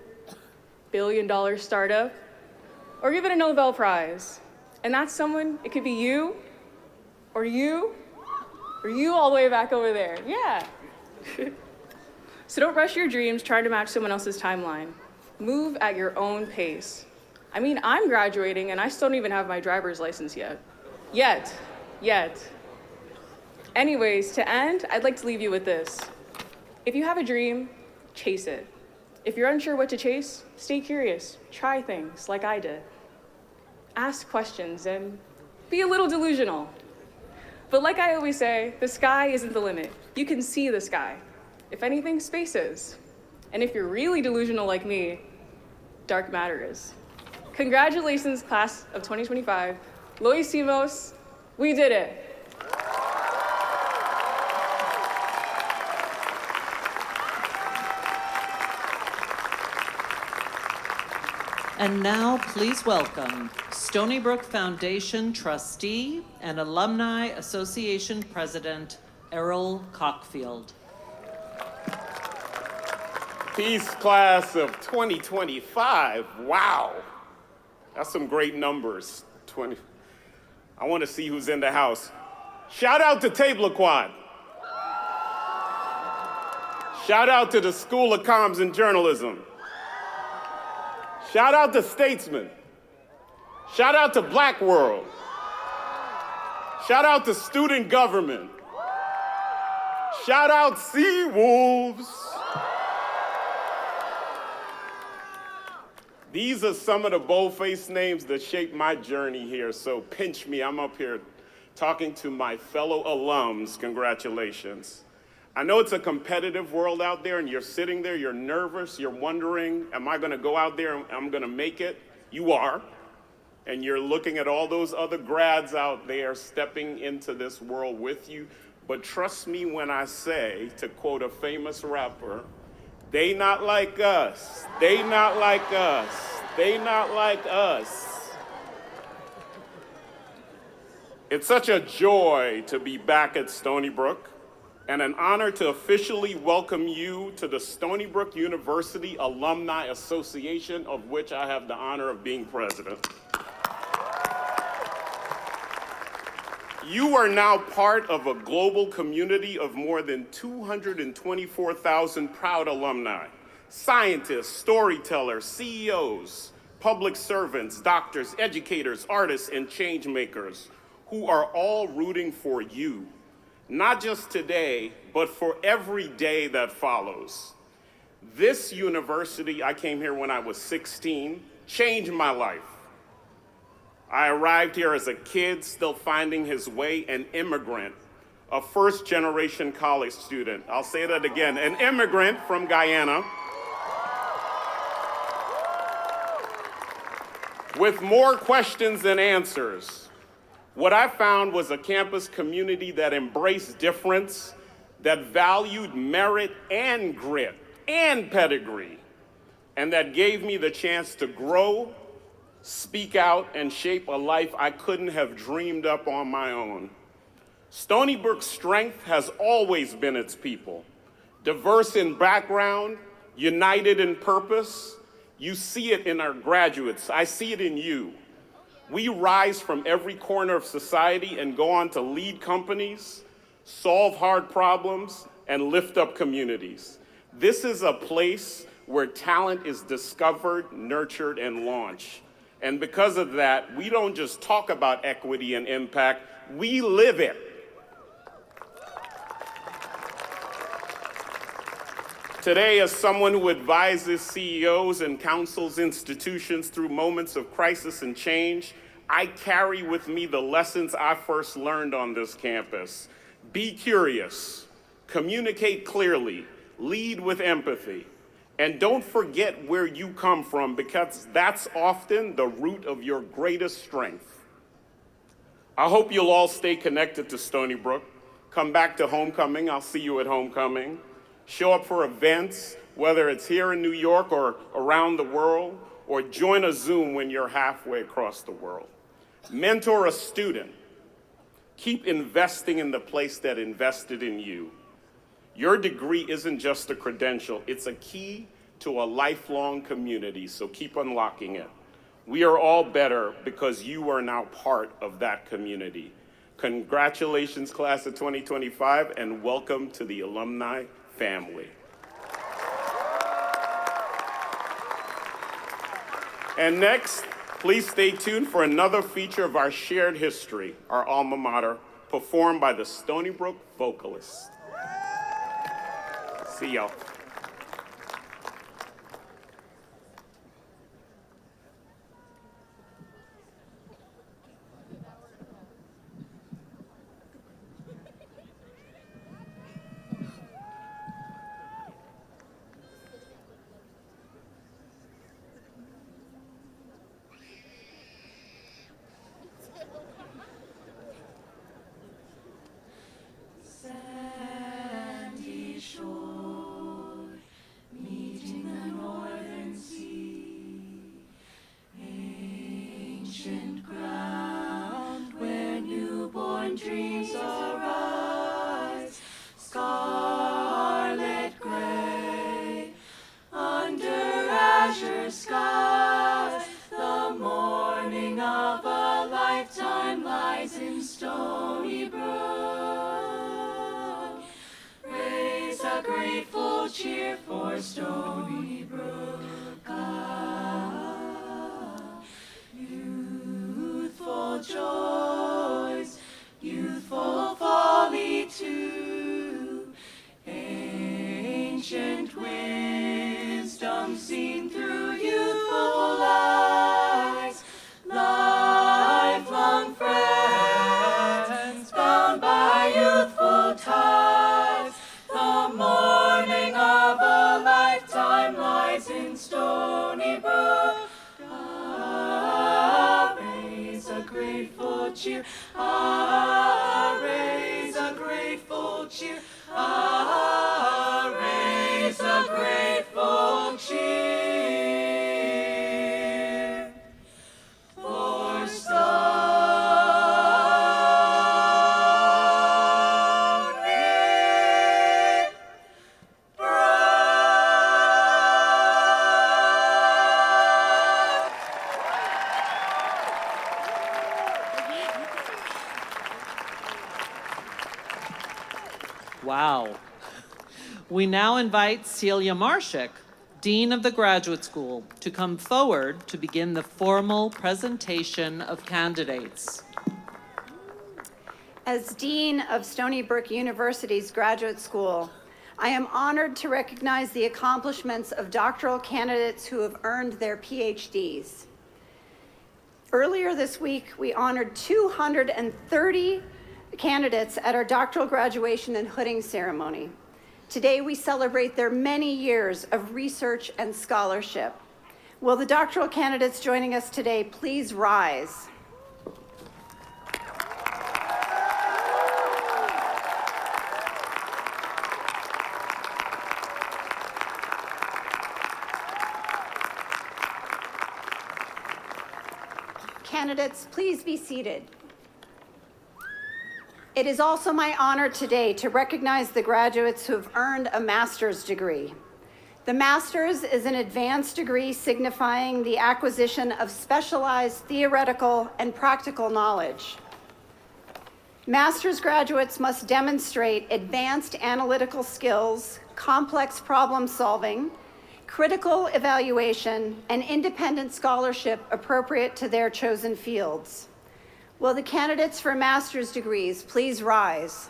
[SPEAKER 15] billion-dollar startup, or even a Nobel Prize. And that someone, it could be you, or you all the way back over there. Yeah. So don't rush your dreams trying to match someone else's timeline. Move at your own pace. I mean, I'm graduating and I still don't even have my driver's license yet. Yet. Anyways, to end, I'd like to leave you with this. If you have a dream, chase it. If you're unsure what to chase, stay curious. Try things like I did. Ask questions and be a little delusional. But like I always say, the sky isn't the limit. You can see the sky. If anything, space is. And if you're really delusional like me, dark matter is. Congratulations, class of 2025. Lo hicimos. We did it.
[SPEAKER 1] And now, please welcome Stony Brook Foundation Trustee and Alumni Association President, Errol Cockfield.
[SPEAKER 16] Peace, class of 2025. Wow. That's some great numbers. I want to see who's in the house. Shout out to Tablequad. Shout out to the School of Comms and Journalism. Shout out to Statesman. Shout out to Black World. Shout out to Student Government. Shout out Sea Wolves. These are some of the bold-faced names that shaped my journey here, so pinch me. I'm up here talking to my fellow alums. Congratulations. I know it's a competitive world out there, and you're sitting there, you're nervous, you're wondering, am I gonna go out there and I'm gonna make it? You are. And you're looking at all those other grads out there stepping into this world with you. But trust me when I say, to quote a famous rapper, they not like us, they not like us, they not like us. It's such a joy to be back at Stony Brook, and an honor to officially welcome you to the Stony Brook University Alumni Association, of which I have the honor of being president. You are now part of a global community of more than 224,000 proud alumni, scientists, storytellers, CEOs, public servants, doctors, educators, artists, and change makers who are all rooting for you, not just today, but for every day that follows. This university, I came here when I was 16, changed my life. I arrived here as a kid, still finding his way, an immigrant, a first-generation college student. I'll say that again, an immigrant from Guyana, with more questions than answers. What I found was a campus community that embraced difference, that valued merit and grit and pedigree, and that gave me the chance to grow, speak out, and shape a life I couldn't have dreamed up on my own. Stony Brook's strength has always been its people, diverse in background, united in purpose. You see it in our graduates. I see it in you. We rise from every corner of society and go on to lead companies, solve hard problems, and lift up communities. This is a place where talent is discovered, nurtured, and launched. And because of that, we don't just talk about equity and impact, we live it. Today, as someone who advises CEOs and counsels institutions through moments of crisis and change, I carry with me the lessons I first learned on this campus. Be curious, communicate clearly, lead with empathy, and don't forget where you come from, because that's often the root of your greatest strength. I hope you'll all stay connected to Stony Brook. Come back to homecoming. I'll see you at homecoming. Show up for events, whether it's here in New York or around the world, or join a Zoom when you're halfway across the world. Mentor a student. Keep investing in the place that invested in you. Your degree isn't just a credential, it's a key to a lifelong community, so keep unlocking it. We are all better because you are now part of that community. Congratulations, class of 2025, and welcome to the alumni family. And next, please stay tuned for another feature of our shared history, our alma mater, performed by the Stony Brook vocalists. See y'all.
[SPEAKER 17] Sandy shore, meeting the northern sea, ancient ground where newborn dreams arise, scarlet gray, under azure skies, the morning of a lifetime lies in Stony Brook. Raise a grateful cheer for Stony Brook. Ah, youthful joys, youthful folly too, ancient wisdom seen through youthful eyes, lifelong friends bound by youthful ties. The morning of a lifetime lies in Stony Brook. Ah, raise a grateful cheer. Ah, raise a grateful cheer. Ah, raise a grateful cheer for
[SPEAKER 1] Wow. We now invite Celia Marshik, Dean of the Graduate School, to come forward to begin the formal presentation of candidates.
[SPEAKER 18] As Dean of Stony Brook University's Graduate School, I am honored to recognize the accomplishments of doctoral candidates who have earned their PhDs. Earlier this week, we honored 230 candidates at our doctoral graduation and hooding ceremony. Today, we celebrate their many years of research and scholarship. Will the doctoral candidates joining us today please rise? Candidates, please be seated. It is also my honor today to recognize the graduates who have earned a master's degree. The master's is an advanced degree signifying the acquisition of specialized theoretical and practical knowledge. Master's graduates must demonstrate advanced analytical skills, complex problem solving, critical evaluation, and independent scholarship appropriate to their chosen fields. Will the candidates for master's degrees please rise?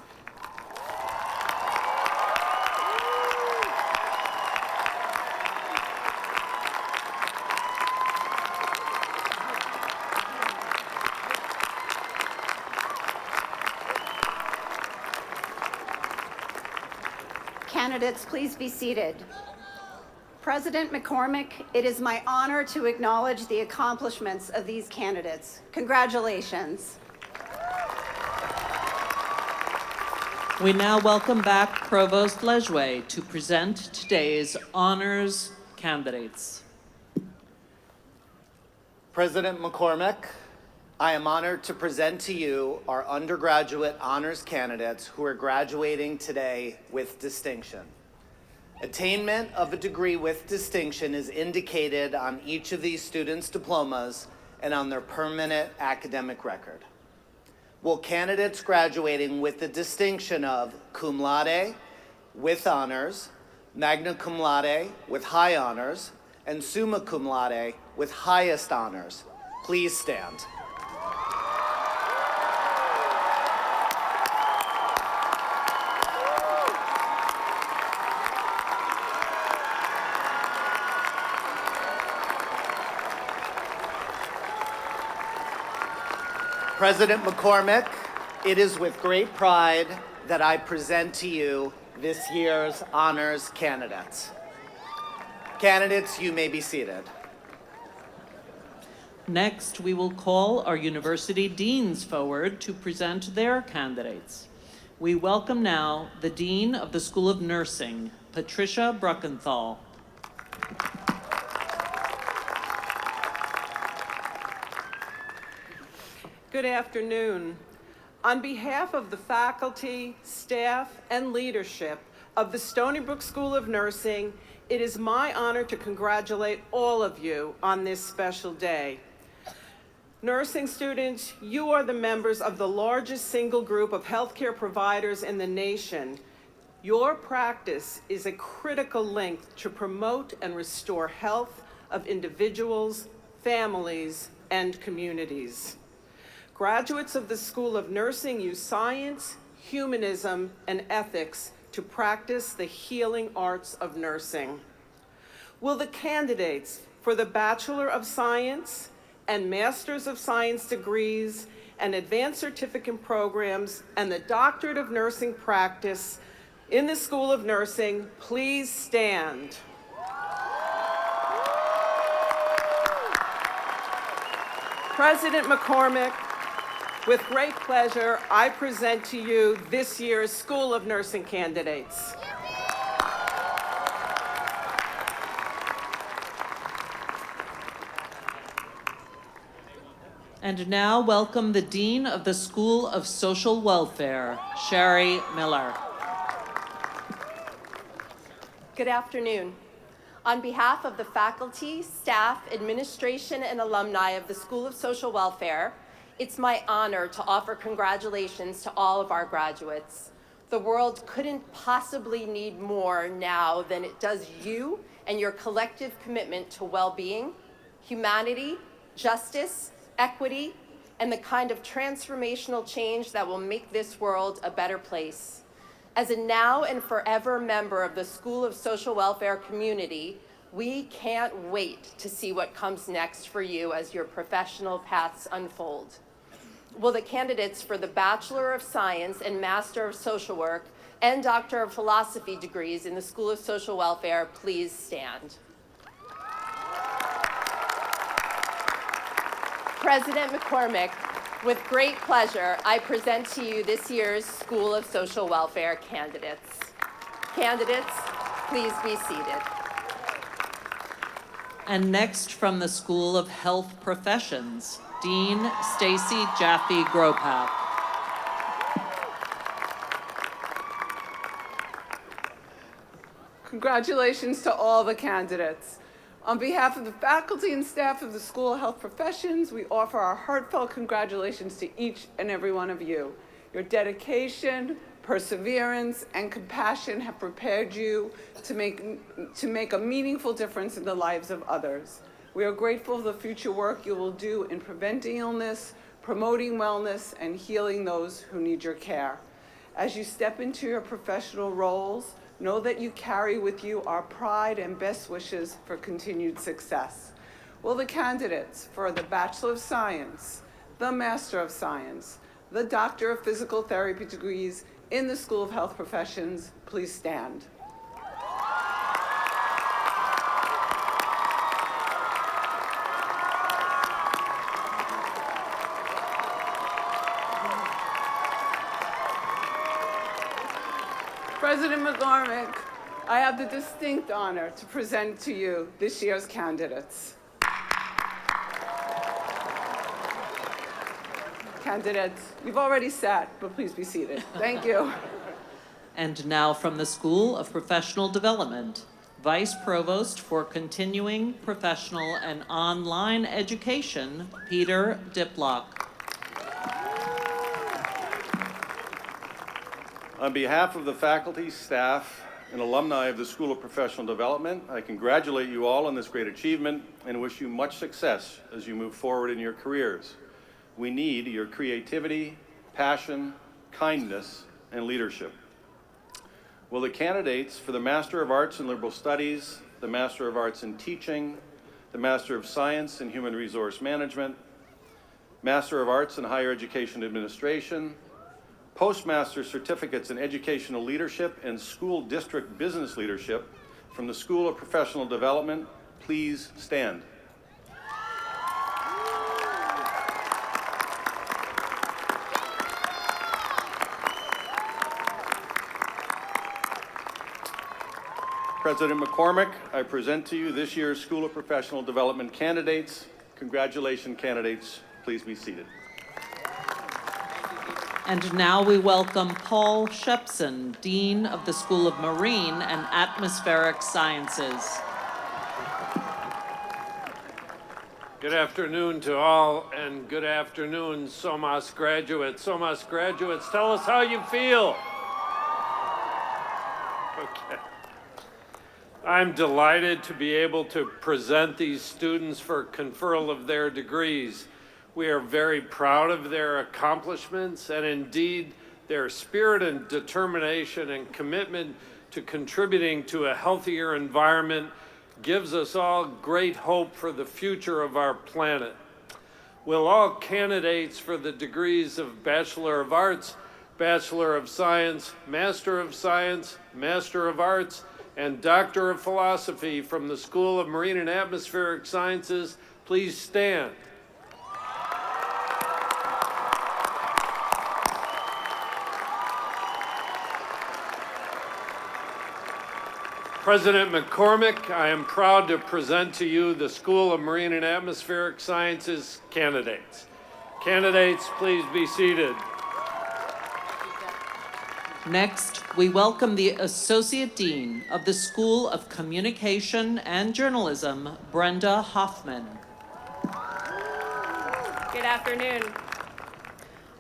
[SPEAKER 18] Candidates, please be seated. President McCormick, it is my honor to acknowledge the accomplishments of these candidates. Congratulations.
[SPEAKER 1] We now welcome back Provost Lejue to present today's honors candidates.
[SPEAKER 5] President McCormick, I am honored to present to you our undergraduate honors candidates who are graduating today with distinction. Attainment of a degree with distinction is indicated on each of these students' diplomas and on their permanent academic record. Will candidates graduating with the distinction of cum laude with honors, magna cum laude with high honors, and summa cum laude with highest honors, please stand. President McCormick, it is with great pride that I present to you this year's honors candidates. Candidates, you may be seated.
[SPEAKER 1] Next, we will call our university deans forward to present their candidates. We welcome now the Dean of the School of Nursing, Patricia Bruckenthal.
[SPEAKER 19] Good afternoon. On behalf of the faculty, staff, and leadership of the Stony Brook School of Nursing, it is my honor to congratulate all of you on this special day. Nursing students, you are the members of the largest single group of healthcare providers in the nation. Your practice is a critical link to promote and restore health of individuals, families, and communities. Graduates of the School of Nursing use science, humanism, and ethics to practice the healing arts of nursing. Will the candidates for the Bachelor of Science and Masters of Science degrees and advanced certificate programs and the Doctorate of Nursing practice in the School of Nursing please stand? President McCormick, with great pleasure, I present to you this year's School of Nursing candidates.
[SPEAKER 1] And now welcome the Dean of the School of Social Welfare, Sherry Miller.
[SPEAKER 2] Good afternoon. On behalf of the faculty, staff, administration, and alumni of the School of Social Welfare, it's my honor to offer congratulations to all of our graduates. The world couldn't possibly need more now than it does you and your collective commitment to well-being, humanity, justice, equity, and the kind of transformational change that will make this world a better place. As a now and forever member of the School of Social Welfare community, we can't wait to see what comes next for you as your professional paths unfold. Will the candidates for the Bachelor of Science and Master of Social Work and Doctor of Philosophy degrees in the School of Social Welfare please stand? President McCormick, with great pleasure, I present to you this year's School of Social Welfare candidates. Candidates, please be seated.
[SPEAKER 1] And next, from the School of Health Professions, Dean Stacy Jaffe Gropath.
[SPEAKER 19] Congratulations to all the candidates. On behalf of the faculty and staff of the School of Health Professions, we offer our heartfelt congratulations to each and every one of you. Your dedication, perseverance, and compassion have prepared you to make a meaningful difference in the lives of others. We are grateful for the future work you will do in preventing illness, promoting wellness, and healing those who need your care. As you step into your professional roles, know that you carry with you our pride and best wishes for continued success. Will the candidates for the Bachelor of Science, the Master of Science, the Doctor of Physical Therapy degrees in the School of Health Professions please stand? President McCormick, I have the distinct honor to present to you this year's candidates. Candidates, you've already sat, but please be seated. Thank you.
[SPEAKER 1] And now from the School of Professional Development, Vice Provost for Continuing Professional and Online Education, Peter Diplock.
[SPEAKER 20] On behalf of the faculty, staff, and alumni of the School of Professional Development, I congratulate you all on this great achievement and wish you much success as you move forward in your careers. We need your creativity, passion, kindness, and leadership. Will the candidates for the Master of Arts in Liberal Studies, the Master of Arts in Teaching, the Master of Science in Human Resource Management, Master of Arts in Higher Education Administration, Postmaster Certificates in Educational Leadership and School District Business Leadership from the School of Professional Development, please stand. President McCormick, I present to you this year's School of Professional Development candidates. Congratulations, candidates. Please be seated.
[SPEAKER 1] And now we welcome Paul Shepson, Dean of the School of Marine and Atmospheric Sciences.
[SPEAKER 11] Good afternoon to all, and good afternoon, SOMAS graduates. SOMAS graduates, tell us how you feel. Okay. I'm delighted to be able to present these students for conferral of their degrees. We are very proud of their accomplishments and indeed their spirit and determination and commitment to contributing to a healthier environment gives us all great hope for the future of our planet. Will all candidates for the degrees of Bachelor of Arts, Bachelor of Science, Master of Science, Master of Arts, and Doctor of Philosophy from the School of Marine and Atmospheric Sciences please stand? President McCormick, I am proud to present to you the School of Marine and Atmospheric Sciences candidates. Candidates, please be seated.
[SPEAKER 1] Next, we welcome the Associate Dean of the School of Communication and Journalism, Brenda Hoffman.
[SPEAKER 2] Good afternoon.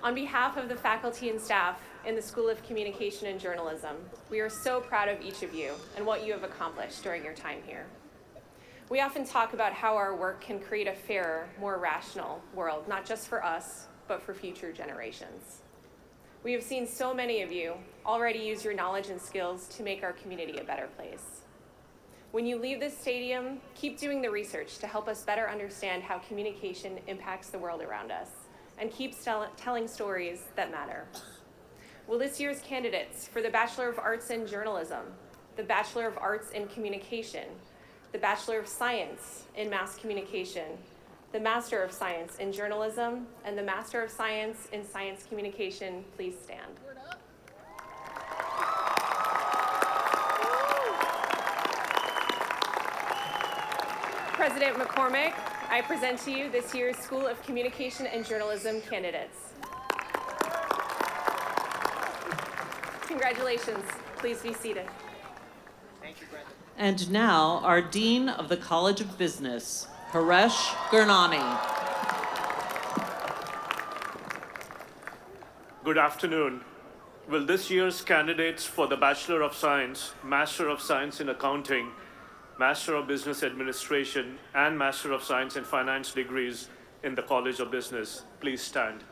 [SPEAKER 2] On behalf of the faculty and staff in the School of Communication and Journalism, we are so proud of each of you and what you have accomplished during your time here. We often talk about how our work can create a fairer, more rational world, not just for us, but for future generations. We have seen so many of you already use your knowledge and skills to make our community a better place. When you leave this stadium, keep doing the research to help us better understand how communication impacts the world around us, and keep telling stories that matter. Will this year's candidates for the Bachelor of Arts in Journalism, the Bachelor of Arts in Communication, the Bachelor of Science in Mass Communication, the Master of Science in Journalism, and the Master of Science in Science Communication, please stand. President McCormick, I present to you this year's School of Communication and Journalism candidates. Congratulations. Please be seated.
[SPEAKER 3] Thank you, Brenda.
[SPEAKER 1] And now, our Dean of the College of Business, Haresh Gurnani.
[SPEAKER 21] Good afternoon. Will this year's candidates for the Bachelor of Science, Master of Science in Accounting, Master of Business Administration, and Master of Science in Finance degrees in the College of Business please stand?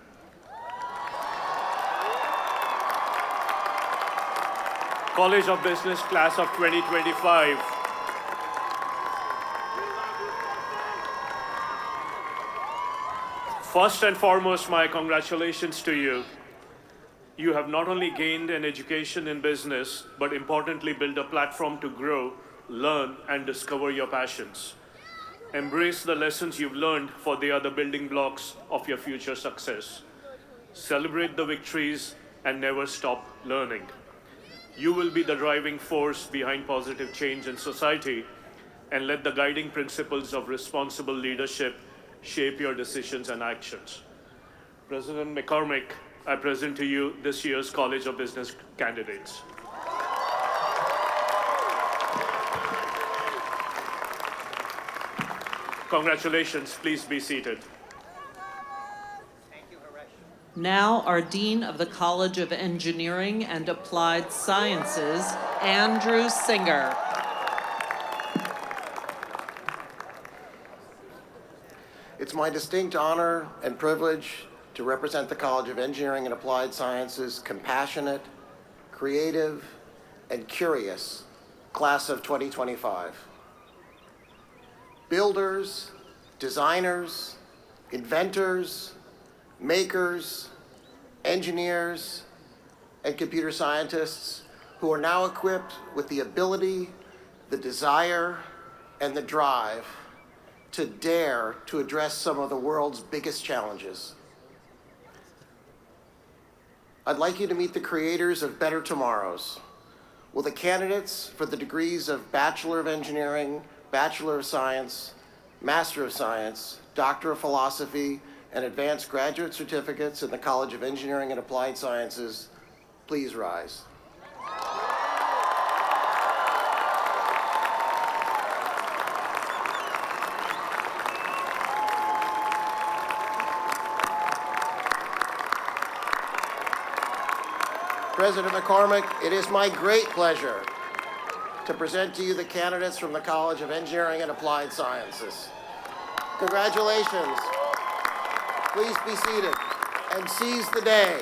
[SPEAKER 21] College of Business Class of 2025. First and foremost, my congratulations to you. You have not only gained an education in business, but importantly built a platform to grow, learn, and discover your passions. Embrace the lessons you've learned, for they are the building blocks of your future success. Celebrate the victories and never stop learning. You will be the driving force behind positive change in society, and let the guiding principles of responsible leadership shape your decisions and actions. President McCormick, I present to you this year's College of Business candidates. Congratulations, please be seated.
[SPEAKER 1] Now, our Dean of the College of Engineering and Applied Sciences, Andrew Singer.
[SPEAKER 22] It's my distinct honor and privilege to represent the College of Engineering and Applied Sciences' compassionate, creative, and curious class of 2025. Builders, designers, inventors, makers, engineers, and computer scientists who are now equipped with the ability, the desire, and the drive to dare to address some of the world's biggest challenges. I'd like you to meet the creators of Better Tomorrows. Will the candidates for the degrees of Bachelor of Engineering, Bachelor of Science, Master of Science, Doctor of Philosophy, and advanced graduate certificates in the College of Engineering and Applied Sciences please rise? President McCormick, it is my great pleasure to present to you the candidates from the College of Engineering and Applied Sciences. Congratulations. Please be seated and seize the day.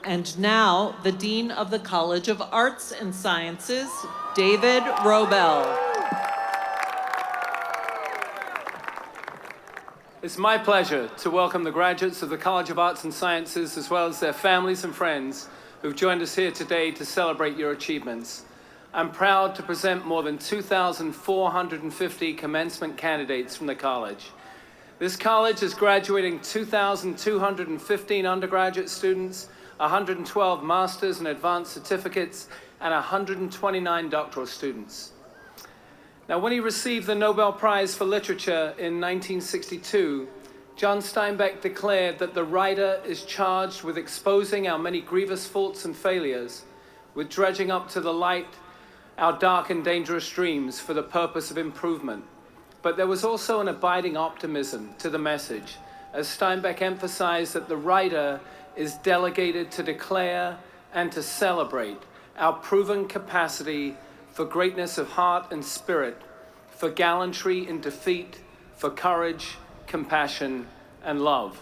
[SPEAKER 1] And now, the Dean of the College of Arts and Sciences, David Robel.
[SPEAKER 23] It's my pleasure to welcome the graduates of the College of Arts and Sciences, as well as their families and friends who've joined us here today to celebrate your achievements. I'm proud to present more than 2,450 commencement candidates from the college. This college is graduating 2,215 undergraduate students, 112 master's and advanced certificates, and 129 doctoral students. Now, when he received the Nobel Prize for Literature in 1962, John Steinbeck declared that the writer is charged with exposing our many grievous faults and failures, with dredging up to the light our dark and dangerous dreams for the purpose of improvement. But there was also an abiding optimism to the message, as Steinbeck emphasized that the writer is delegated to declare and to celebrate our proven capacity for greatness of heart and spirit, for gallantry in defeat, for courage, compassion, and love.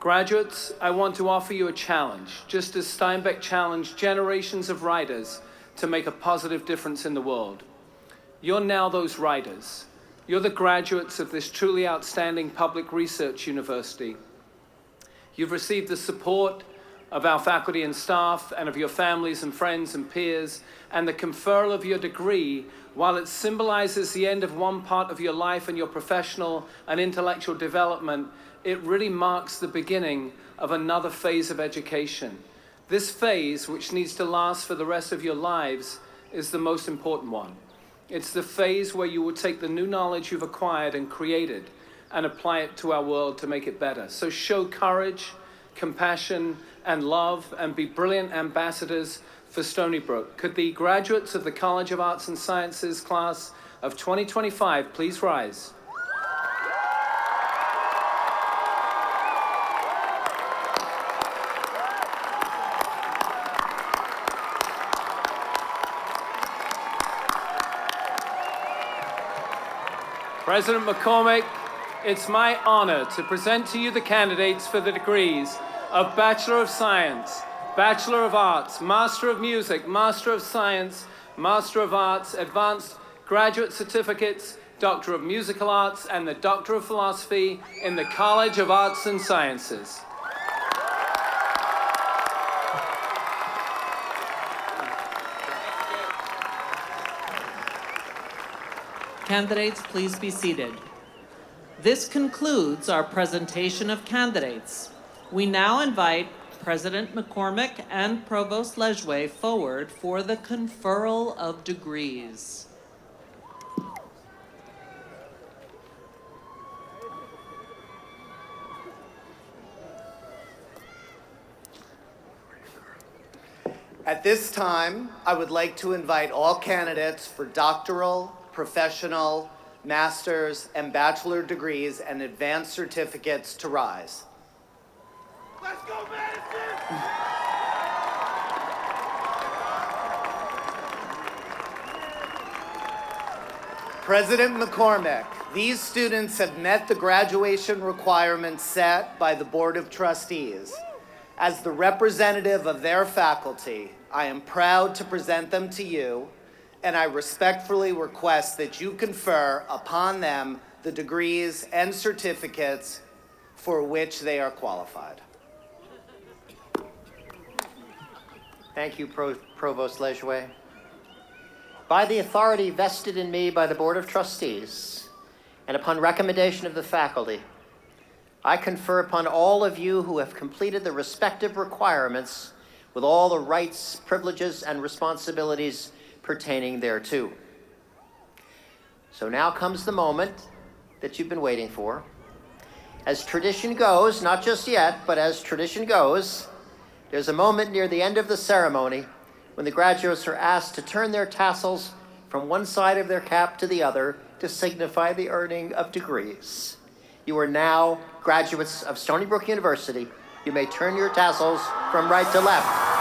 [SPEAKER 23] Graduates, I want to offer you a challenge, just as Steinbeck challenged generations of writers to make a positive difference in the world. You're now those writers. You're the graduates of this truly outstanding public research university. You've received the support of our faculty and staff and of your families and friends and peers, and the conferral of your degree, while it symbolizes the end of one part of your life and your professional and intellectual development, it really marks the beginning of another phase of education. This phase, which needs to last for the rest of your lives, is the most important one. It's the phase where you will take the new knowledge you've acquired and created and apply it to our world to make it better. So show courage, compassion, and love, and be brilliant ambassadors for Stony Brook. Could the graduates of the College of Arts and Sciences class of 2025 please rise? President McCormick, it's my honor to present to you the candidates for the degrees of Bachelor of Science, Bachelor of Arts, Master of Music, Master of Science, Master of Arts, Advanced Graduate Certificates, Doctor of Musical Arts, and the Doctor of Philosophy in the College of Arts and Sciences.
[SPEAKER 1] Candidates, please be seated. This concludes our presentation of candidates. We now invite President McCormick and Provost Lejwe forward for the conferral of degrees.
[SPEAKER 5] At this time, I would like to invite all candidates for doctoral, professional, master's, and bachelor degrees and advanced certificates to rise.
[SPEAKER 17] Let's go, Madison!
[SPEAKER 5] President McCormick, these students have met the graduation requirements set by the Board of Trustees. As the representative of their faculty, I am proud to present them to you, and I respectfully request that you confer upon them the degrees and certificates for which they are qualified.
[SPEAKER 3] Thank you, Provost Lejwe. By the authority vested in me by the Board of Trustees, and upon recommendation of the faculty, I confer upon all of you who have completed the respective requirements with all the rights, privileges, and responsibilities pertaining thereto. So now comes the moment that you've been waiting for. As tradition goes, not just yet, but as tradition goes, there's a moment near the end of the ceremony when the graduates are asked to turn their tassels from one side of their cap to the other to signify the earning of degrees. You are now graduates of Stony Brook University. You may turn your tassels from right to left.